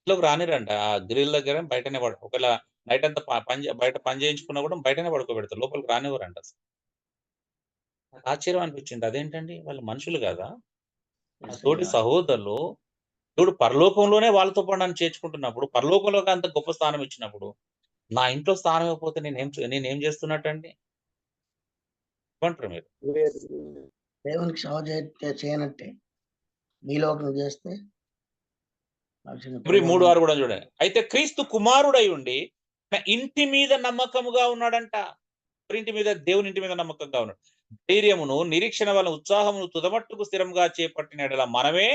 ఇంట్లోకి రానిరంట. ఆ గ్రిల్ దగ్గర బయటనే ఒకవేళ నైట్ అంతా బయట పని చేయించుకున్నా కూడా బయటనే పడుకోబెడతారు, లోపలికి రానివ్వరంట. ఆశ్చర్యం అనిపించింది. అదేంటండి, వాళ్ళు మనుషులు కదా, తోటి సహోదరులు. దేవుడు పరలోకంలోనే వాళ్ళతో పాటు నన్ను చేర్చుకుంటున్నప్పుడు, పరలోకంలో అంత గొప్ప స్థానం ఇచ్చినప్పుడు నా ఇంట్లో స్థానం ఇవ్వకపోతే నేనేం చేస్తున్నట్టండి? ఏమంటారు మీరు? దేవునికి సేవ చేయనట్టే మీలోకి నువ్వు చేస్తే. 3:6 కూడా చూడండి. అయితే క్రీస్తు కుమారుడై ఉండి ఇంటి మీద నమ్మకముగా ఉన్నాడంట. ఇంటి మీద, దేవుని ఇంటి మీద నమ్మకంగా ఉన్నాడు. ధైర్యమును నిరీక్షణ వలన ఉత్సాహమును తుదమట్టుకు స్థిరంగా చేపట్టిన మనమే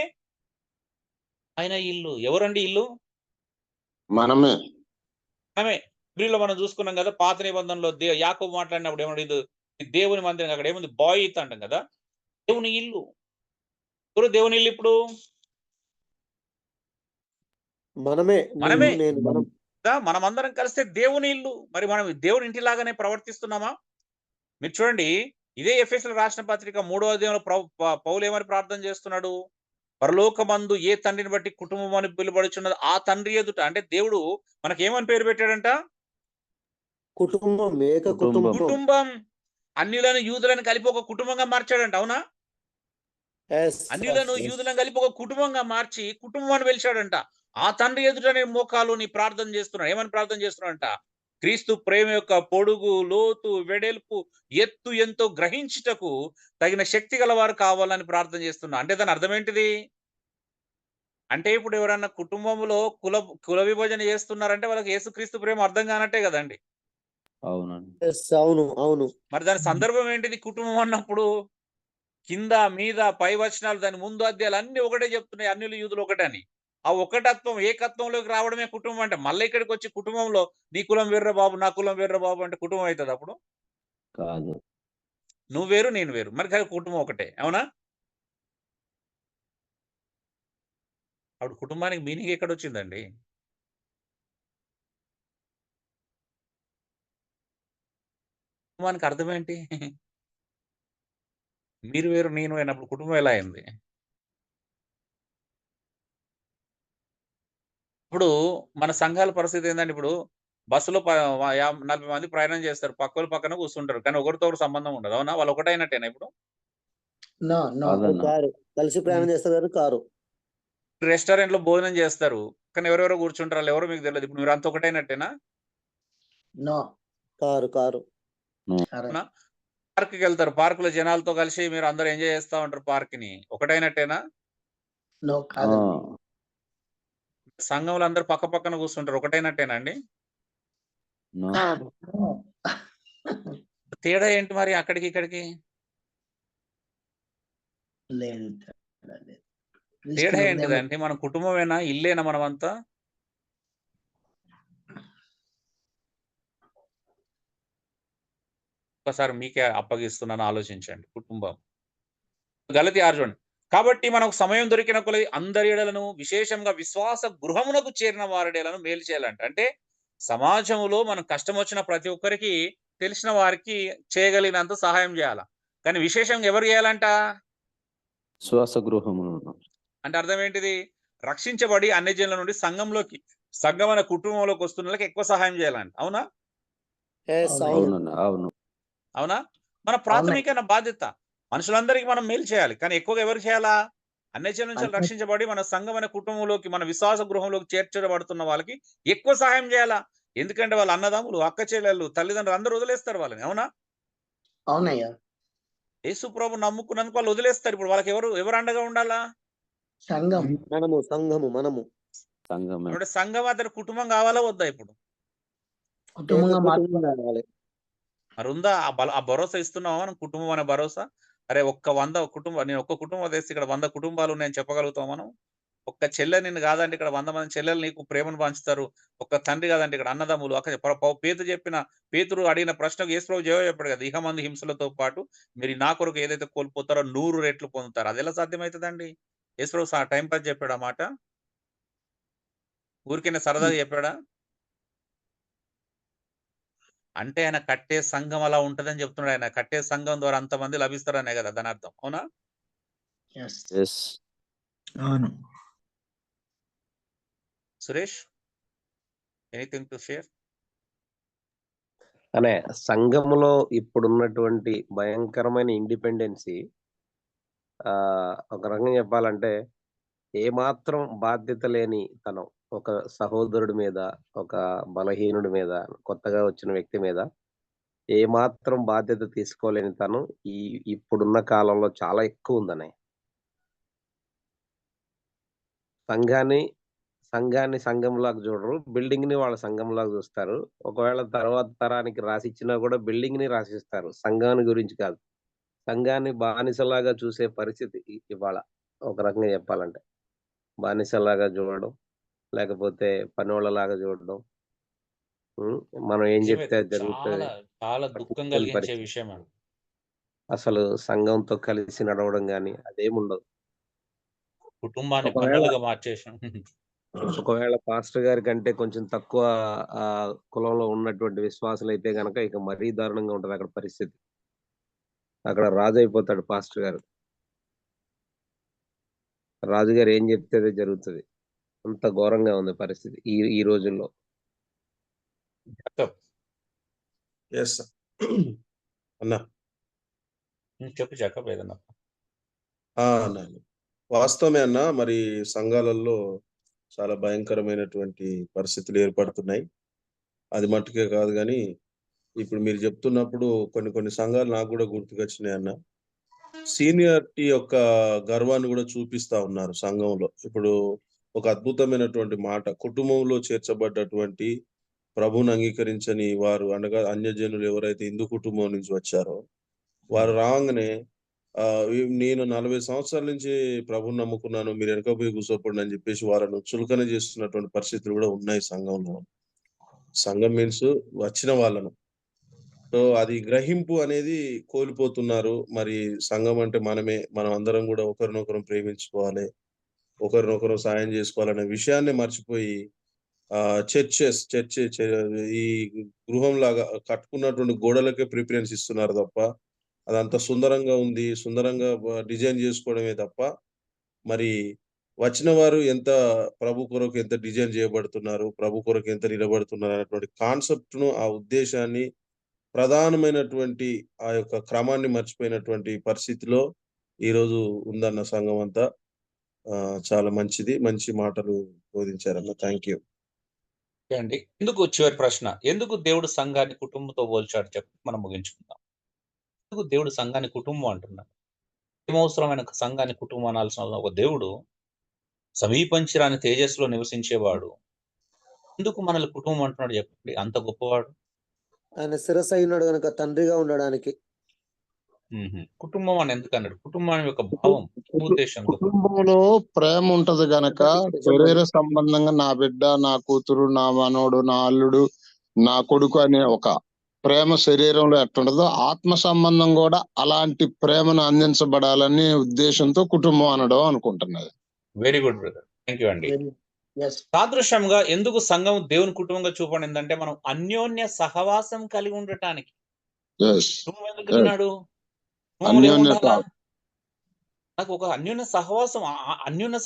ఆయన ఇల్లు. ఎవరండి ఇల్లు? మనమే. ప్రియుల్లో మనం చూసుకున్నాం కదా, పాత నిబంధనలో యాకోబు మాట్లాడినప్పుడు ఏమన్నా ఇది దేవుని మందిరం, అక్కడ ఏముంది? బాయిత్ అంటాం కదా, దేవుని ఇల్లు. ఎవరు దేవుని ఇల్లు? ఇప్పుడు మనమే మనమందరం కలిస్తే దేవుని ఇల్లు. మరి మనం దేవుని ఇంటిలాగానే ప్రవర్తిస్తున్నామా? మీరు చూడండి, ఇదే ఎఫెసీయులకు రాసిన పత్రిక 3వ అధ్యాయంలో పౌలు ఏమని ప్రార్థన చేస్తున్నాడు? పరలోకమందు ఏ తండ్రిని బట్టి కుటుంబం అని పిలువబడుచున్నది ఆ తండ్రి ఎదుట. అంటే దేవుడు మనకేమని పేరు పెట్టాడంట? కుటుంబం. అన్యులను యూదులను కలిపి ఒక కుటుంబంగా మార్చాడంట. అవునా? అన్యులను యూదులను కలిపి ఒక కుటుంబంగా మార్చి కుటుంబాన్ని పిలిచాడంట. ఆ తండ్రి ఎదుట నేను మోకాలు నీ ప్రార్థన చేస్తున్నాడు. ఏమని ప్రార్థన చేస్తున్నాడంట? క్రీస్తు ప్రేమ యొక్క పొడుగు, లోతు, వెడల్పు, ఎత్తు ఎంతో గ్రహించుటకు తగిన శక్తి గలవారు కావాలని ప్రార్థన చేస్తున్నా. అంటే దాని అర్థం ఏంటిది? అంటే ఇప్పుడు ఎవరన్నా కుటుంబంలో కుల విభజన చేస్తున్నారంటే వాళ్ళకి యేసుక్రీస్తు ప్రేమ అర్థం కానట్టే కదండి. అవును. మరి దాని సందర్భం ఏంటిది? కుటుంబం అన్నప్పుడు కింద మీద పై వచనాలు, దాని ముందు అధ్యాయాలు అన్ని ఒకటే చెప్తున్నాయి, అన్యులు యూదులు ఒకటని. ఆ ఒకటత్వం, ఏకత్వంలోకి రావడమే కుటుంబం. అంటే మళ్ళీ ఇక్కడికి వచ్చి కుటుంబంలో నీ కులం వేర్ర బాబు, నా కులం వేర్ర బాబు అంటే కుటుంబం అవుతుంది అప్పుడు? కాదు. నువ్వు వేరు, నేను వేరు, మరి కుటుంబం ఒకటే. అవునా? అప్పుడు కుటుంబానికి మీనింగ్ ఎక్కడ వచ్చిందండి? కుటుంబానికి అర్థం ఏంటి? మీరు వేరు, నేను అయినప్పుడు కుటుంబం ఎలా అయింది? ఇప్పుడు మన సంఘాల పరిస్థితి ఏంటంటే, ఇప్పుడు బస్సులో 40 మంది ప్రయాణం చేస్తారు, పక్కన పక్కన కూర్చుంటారు, కానీ ఒకరితో ఒకరు సంబంధం ఉండదు. అవునా? వాళ్ళు ఒకటైనట్టేనా? ఇప్పుడు కలిసి ప్రయాణం చేస్తారు కారు. రెస్టారెంట్ లో భోజనం చేస్తారు, కానీ ఎవరెవరో కూర్చుంటారు, వాళ్ళు ఎవరో మీకు తెలియదు. ఇప్పుడు మీరు అంత ఒకటైనట్టేనా? కారు. పార్క్ కి వెళ్తారు, పార్క్ లో జనాలతో కలిసి మీరు అందరూ ఎంజాయ్ చేస్తా ఉంటారు పార్క్ ని, ఒకటైనట్టేనా? సంఘంలో అందరు పక్క పక్కన కూర్చుంటారు, ఒకటైనట్టేనా అండి? తేడా ఏంటి మరి అక్కడికి ఇక్కడికి? తేడా ఏంటిదంటే మన కుటుంబమేనా, ఇల్లేనా మనమంతా? ఒక్కసారి మీకే అప్పగిస్తున్నాను, ఆలోచించండి. కుటుంబం. గలతీ 6 చూడండి. కాబట్టి మనకు సమయం దొరికిన కొలది అందరి ఎడలను, విశేషంగా విశ్వాస గృహమునకు చేరిన వారిడలను మేలు చేయాలంట. అంటే సమాజంలో మనం కష్టం వచ్చిన ప్రతి ఒక్కరికి తెలిసిన వారికి చేయగలిగినంత సహాయం చేయాల. కానీ విశేషంగా ఎవరు చేయాలంట? శ్వాస గృహము. అంటే అర్థం ఏంటిది? రక్షించబడి అన్యజనుల నుండి సంఘం అనే కుటుంబంలోకి వస్తున్న వాళ్ళకి ఎక్కువ సహాయం చేయాలంట. అవునా? అవునన్నా, అవును. అవునా? మన ప్రాథమికమైన బాధ్యత. మనుషులందరికీ మనం మేలు చేయాలి. కానీ ఎక్కువగా ఎవరు చేయాలా? అన్యజనుల నుంచి రక్షించబడి మన సంఘం అనే కుటుంబంలోకి, మన విశ్వాస గృహంలోకి చేర్చబడుతున్న వాళ్ళకి ఎక్కువ సహాయం చేయాలా. ఎందుకంటే వాళ్ళ అన్నదమ్ములు, అక్క చెల్లెళ్ళు, తల్లిదండ్రులు అందరూ వదిలేస్తారు వాళ్ళని. అవునా? అవునయ్యా. యేసు ప్రభు నమ్ముకున్నందుకు వాళ్ళు వదిలేస్తారు. ఇప్పుడు వాళ్ళకి ఎవరు అండగా ఉండాలా? సంఘం. మనము సంఘమే. అంటే సంఘం అతని కుటుంబం కావాలా వద్దా ఇప్పుడు? కుటుంబంగా కుటుంబం కావాలి. మరి ఉందా? ఆ భరోసా ఇస్తున్నావా మనం, కుటుంబం అనే భరోసా? అరే నేను ఒక్క కుటుంబం తెస్తే ఇక్కడ 100 కుటుంబాలు ఉన్నాయని చెప్పగలుగుతాం మనం? ఒక్క చెల్లె నిన్ను కాదంటే ఇక్కడ 100 మంది చెల్లెలు నీకు ప్రేమను పంచుతారు. ఒక్క తండ్రి కాదంటే ఇక్కడ అన్నదమ్ములు, పేతురు అడిగిన ప్రశ్నకు యేసుప్రభు జవాబు చెప్పాడు కదా! ఇహ మంది హింసలతో పాటు మీరు నా కొరకు ఏదైతే కోల్పోతారో 100 రెట్లు పొందుతారు. అది ఎలా సాధ్యమవుతుందండి? యేసుప్రభు టైం పాస్ చెప్పాడా మాట? ఊరికనే సరదాగా చెప్పాడా? అంటే ఆయన కట్టే సంఘం అలా ఉంటదని చెప్తున్నాడు. ఆయన కట్టే సంఘం ద్వారా అంతమంది లభిస్తారనే కదా దాని అర్థం. అవునా? ఎస్. అవును. Suresh, anything to share? అనే సంఘములో ఇప్పుడున్నటువంటి భయంకరమైన ఇండిపెండెన్సీ ఒక రకంగా చెప్పాలంటే ఏమాత్రం బాధ్యత లేని తనం ఒక సహోదరుడి మీద, ఒక బలహీనుడి మీద, కొత్తగా వచ్చిన వ్యక్తి మీద ఏమాత్రం బాధ్యత తీసుకోలేని తనం ఇప్పుడున్న కాలంలో చాలా ఎక్కువ ఉందనే. సంఘాన్ని సంఘంలాగా చూడరు. బిల్డింగ్‌ని వాళ్ళ సంఘంలాగా చూస్తారు. ఒకవేళ తర్వాత తరానికి రాసిచ్చినా కూడా బిల్డింగ్‌ని రాసిస్తారు. సంఘాన్ని గురించి కాదు. సంఘాన్ని బానిసలాగా చూసే పరిస్థితి ఇవాళ ఒక రకంగా చెప్పాలంటే. బానిసలాగా చూడడం, లేకపోతే పనోళ్ళలాగా చూడడం. మనం ఏం నిజమే. చెప్తే అది జరుగుతది. చాలా, చాలా దుఃఖం పట్టించుకోని కలిగించే పరిస్థితి. విషయం అది. అసలు సంఘంతో కలిసి నడవడం గాని అదేముండదు. కుటుంబాన్ని ఒకవేళ పనులుగా మార్చేసాం. ఒకవేళ పాస్టర్ గారి కంటే కొంచెం తక్కువ కులంలో ఉన్నటువంటి విశ్వాసులైతే గనక ఇక మరీ దారుణంగా ఉంటది అక్కడ పరిస్థితి. అక్కడ రాజు అయిపోతాడు పాస్టర్ గారు. రాజుగారు ఏం చెప్తే అదే జరుగుతది. అంత ఘోరంగా ఉంది పరిస్థితి ఈ రోజుల్లో. ఎస్ అన్నా. చెప్పు జకబ్ ఏదన్నా. అన్నా వాస్తవమే అన్న. మరి సంఘాలలో చాలా భయంకరమైనటువంటి పరిస్థితులు ఏర్పడుతున్నాయి. అది మట్టుకే కాదు కానీ ఇప్పుడు మీరు చెప్తున్నప్పుడు కొన్ని సంఘాలు నాకు కూడా గుర్తుకొచ్చినాయి అన్న. సీనియారిటీ యొక్క గర్వాన్ని కూడా చూపిస్తా ఉన్నారు సంఘంలో. ఇప్పుడు ఒక అద్భుతమైనటువంటి మాట, కుటుంబంలో చేర్చబడ్డటువంటి ప్రభువుని అంగీకరించని వారు అనగా అన్యజనులు ఎవరైతే హిందూ కుటుంబం నుంచి వచ్చారో వారు రాగానే నేను 40 సంవత్సరాల నుంచి ప్రభువుని నమ్ముకున్నాను, మీరు వెనక పోయి కూర్చోపండి అని చెప్పేసి వారిని చులకన చేస్తున్నటువంటి పరిస్థితులు కూడా ఉన్నాయి సంఘంలో. సంఘం మీన్స్ వచ్చిన వాళ్ళను. సో అది గ్రహింపు అనేది కోల్పోతున్నారు. మరి సంఘం అంటే మనం అందరం కూడా ఒకరినొకరం ప్రేమించుకోవాలి, ఒకరినొకరు సాయం చేసుకోవాలనే విషయాన్ని మర్చిపోయి చర్చ్ ఈ గృహంలాగా కట్టుకున్నటువంటి గోడలకే ప్రిఫరెన్స్ ఇస్తున్నారు తప్ప అదంతా సుందరంగా ఉంది, సుందరంగా డిజైన్ చేసుకోవడమే తప్ప మరి వచ్చిన వారు ఎంత ప్రభు కొరకు ఎంత డిజైన్ చేయబడుతున్నారు, ప్రభు కొరకు ఎంత నిలబడుతున్నారు అనేటువంటి కాన్సెప్ట్‌ను, ఆ ఉద్దేశాన్ని, ప్రధానమైనటువంటి ఆ యొక్క క్రమాన్ని మర్చిపోయినటువంటి పరిస్థితిలో ఈరోజు ఉందన్న సంఘం అంతా. చాలా మంచిది. మంచి మాటలు బోధించారన్న. థాంక్యూ. అండి. చివరి ప్రశ్న. ఎందుకు దేవుడు సంఘాన్ని కుటుంబంతో పోల్చాడు చెప్పి మనం ముగించుకుందాం. ఎందుకు దేవుడు సంఘాన్ని కుటుంబం అంటున్నాడు? ఏమవసరమైన సంఘాన్ని కుటుంబం అనాల్సిన ఒక దేవుడు సమీపించరాని తేజస్సులో నివసించేవాడు ఎందుకు మనల్ని కుటుంబం అంటున్నాడు చెప్పండి? అంత గొప్పవాడు. ఆయన శిరస్సు అయి ఉన్నాడు గనుక తండ్రిగా ఉండడానికి. కుటుంబం అని ఎందుకు అన్నాడు? కుటుంబం యొక్క భావం, ఉద్దేశం. కుటుంబంలో ప్రేమ ఉంటది గనక శరీర సంబంధంగా నా బిడ్డ, నా కూతురు, నా మనోడు, నా అల్లుడు, నా కొడుకు అనే ఒక ప్రేమ శరీరంలో ఎట్టుండదో ఆత్మ సంబంధం కూడా అలాంటి ప్రేమను అందించబడాలని ఉద్దేశంతో కుటుంబం అనడం అనుకుంటున్నది. Very good brother, thank you అండి. ఎస్ సాదృశ్యంగా ఎందుకు సంఘం దేవుని కుటుంబంగా చూపడిందంటే మనం అన్యోన్య సహవాసం కలిగి ఉండటానికి. Yes. కుటుంబం ఎందుకు అన్నాడు? కుటుంబంలో అన్యోన్యత. ఏముండాలా? నాకు ఒక అన్యోన్య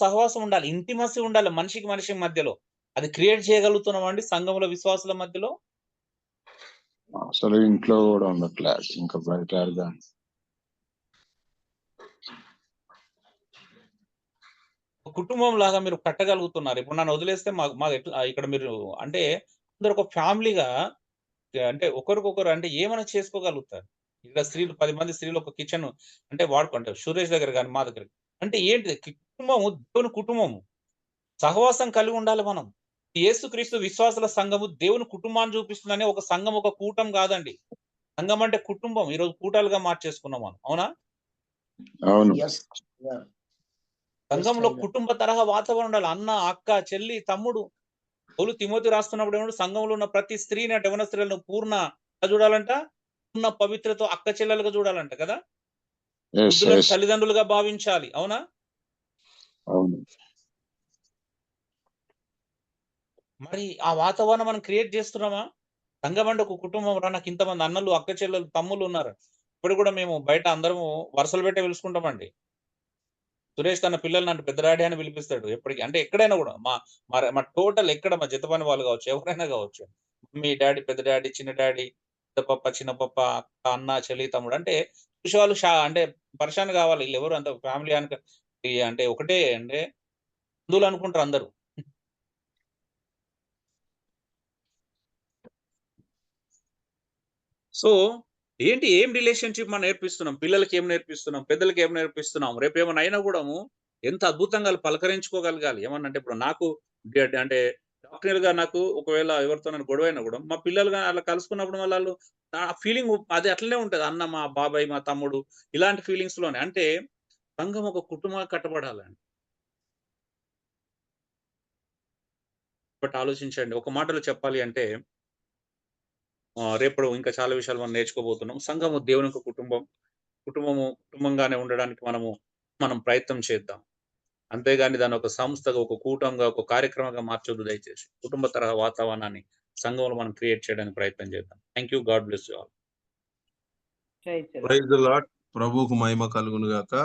సహవాసం ఉండాలి, ఇంటిమసీ ఉండాలి మనిషికి మనిషి మధ్యలో. అది క్రియేట్ చేయగలుగుతున్నాం అండి సంఘంలో విశ్వాసుల మధ్యలో. అసలు ఇంట్లో కూడా ఉండట్లే, ఇంకా బయట ఆడదా. కుటుంబం లాగా మీరు కట్టగలుగుతున్నారు. ఇప్పుడు నన్ను వదిలేస్తే మాకు ఎట్లా ఇక్కడ మీరు అంటే అందరు ఒక ఫ్యామిలీగా అంటే ఒకరికొకరు అంటే ఏమైనా చేసుకోగలుగుతారు. ఇక్కడ స్త్రీలు 10 మంది స్త్రీలు ఒక కిచెన్ అంటే వాడుకుంటారు. సురేష్ దగ్గర కానీ మా దగ్గర అంటే ఏంటి కుటుంబము దేవుని కుటుంబము సహవాసం కలిగి ఉండాలి మనం. యేసుక్రీస్తు విశ్వాసుల సంఘము దేవుని కుటుంబాన్ని చూపిస్తుందని ఒక సంఘం ఒక కూటం కాదండి. సంఘం అంటే కుటుంబం. ఈరోజు కూటాలుగా మార్చేసుకున్నాం మనం, అవునా? అవును. ఎస్ సంఘంలో కుటుంబ తరహా వాతావరణం ఉండాలి. అన్న, అక్క, చెల్లి, తమ్ముడు. పౌలు తిమోతి రాస్తున్నప్పుడు ఏమన్నా సంఘంలో ఉన్న ప్రతి స్త్రీని అంటే యవన స్త్రీలను పూర్ణ చూడాలంట, పూర్ణ పవిత్రతో అక్క చెల్లెలుగా చూడాలంట కదా. Yes, వృద్ధులను yes. తల్లిదండ్రులుగా భావించాలి, అవునా? అవును. మరి ఆ వాతావరణం మనం క్రియేట్ చేస్తున్నామా? సంఘం అంటే ఒక కుటుంబం రా, నాకు ఇంతమంది అన్నలు, అక్క చెల్లెలు, తమ్ముళ్ళు ఉన్నారు. ఇప్పుడు కూడా మేము బయట అందరము వరుసలు పెట్టే పిలుచుకుంటామండి. సురేష్ తన పిల్లల్ని అంటే పెద్ద డాడీ అని పిలిపిస్తాడు ఎప్పటికీ. అంటే ఎక్కడైనా కూడా మా టోటల్ ఎక్కడ మా జత పని వాళ్ళు కావచ్చు, ఎవరైనా కావచ్చు. మీ డాడీ, పెద్ద డాడీ, చిన్న డాడీ, పెద్ద పప్ప, చిన్న పప్ప, అక్క, అన్న, చెల్లి, తమ్ముడు అంటే చూసేవాళ్ళు అంటే పరిశాన్ కావాలి. వీళ్ళు ఎవరు అంత ఫ్యామిలీ అంటే ఒకటే అంటే బంధువులు అనుకుంటారు అందరూ. సో ఏం రిలేషన్షిప్ మనం నేర్పిస్తున్నాం? పిల్లలకి ఏం నేర్పిస్తున్నాం? పెద్దలకి ఏం నేర్పిస్తున్నాం? రేపు ఏమైనా అయినా కూడాము ఎంత అద్భుతంగా పలకరించుకోగలగాలి. ఏమన్నా అంటే ఇప్పుడు నాకు అంటే డాక్టర్ గా నాకు ఒకవేళ ఎవరితో గొడవ అయినా కూడా మా పిల్లలుగా అలా కలుసుకున్నప్పుడు వాళ్ళు ఆ ఫీలింగ్ అది అట్లనే ఉంటది. అన్న, మా బాబాయ్, మా తమ్ముడు ఇలాంటి ఫీలింగ్స్ లోనే. అంటే సంఘం ఒక కుటుంబంగా కట్టబడాలండి. బట్ ఆలోచించండి, ఒక మాటలో చెప్పాలి అంటే రేపు ఇంకా చాలా విషయాలు మనం నేర్చుకోబోతున్నాం. సంఘము దేవుని యొక్క కుటుంబం. కుటుంబంగానే ఉండడానికి మనం ప్రయత్నం చేద్దాం. అంతేగాని దాన్ని ఒక సంస్థగా, ఒక కూటంగా, ఒక కార్యక్రమంగా మార్చొద్దు దయచేసి. కుటుంబ తరహా వాతావరణాన్ని సంఘంలో మనం క్రియేట్ చేయడానికి ప్రయత్నం చేద్దాం. Thank you. God bless you all. Praise the Lord. ప్రభువుకు మహిమ కలుగును గాక.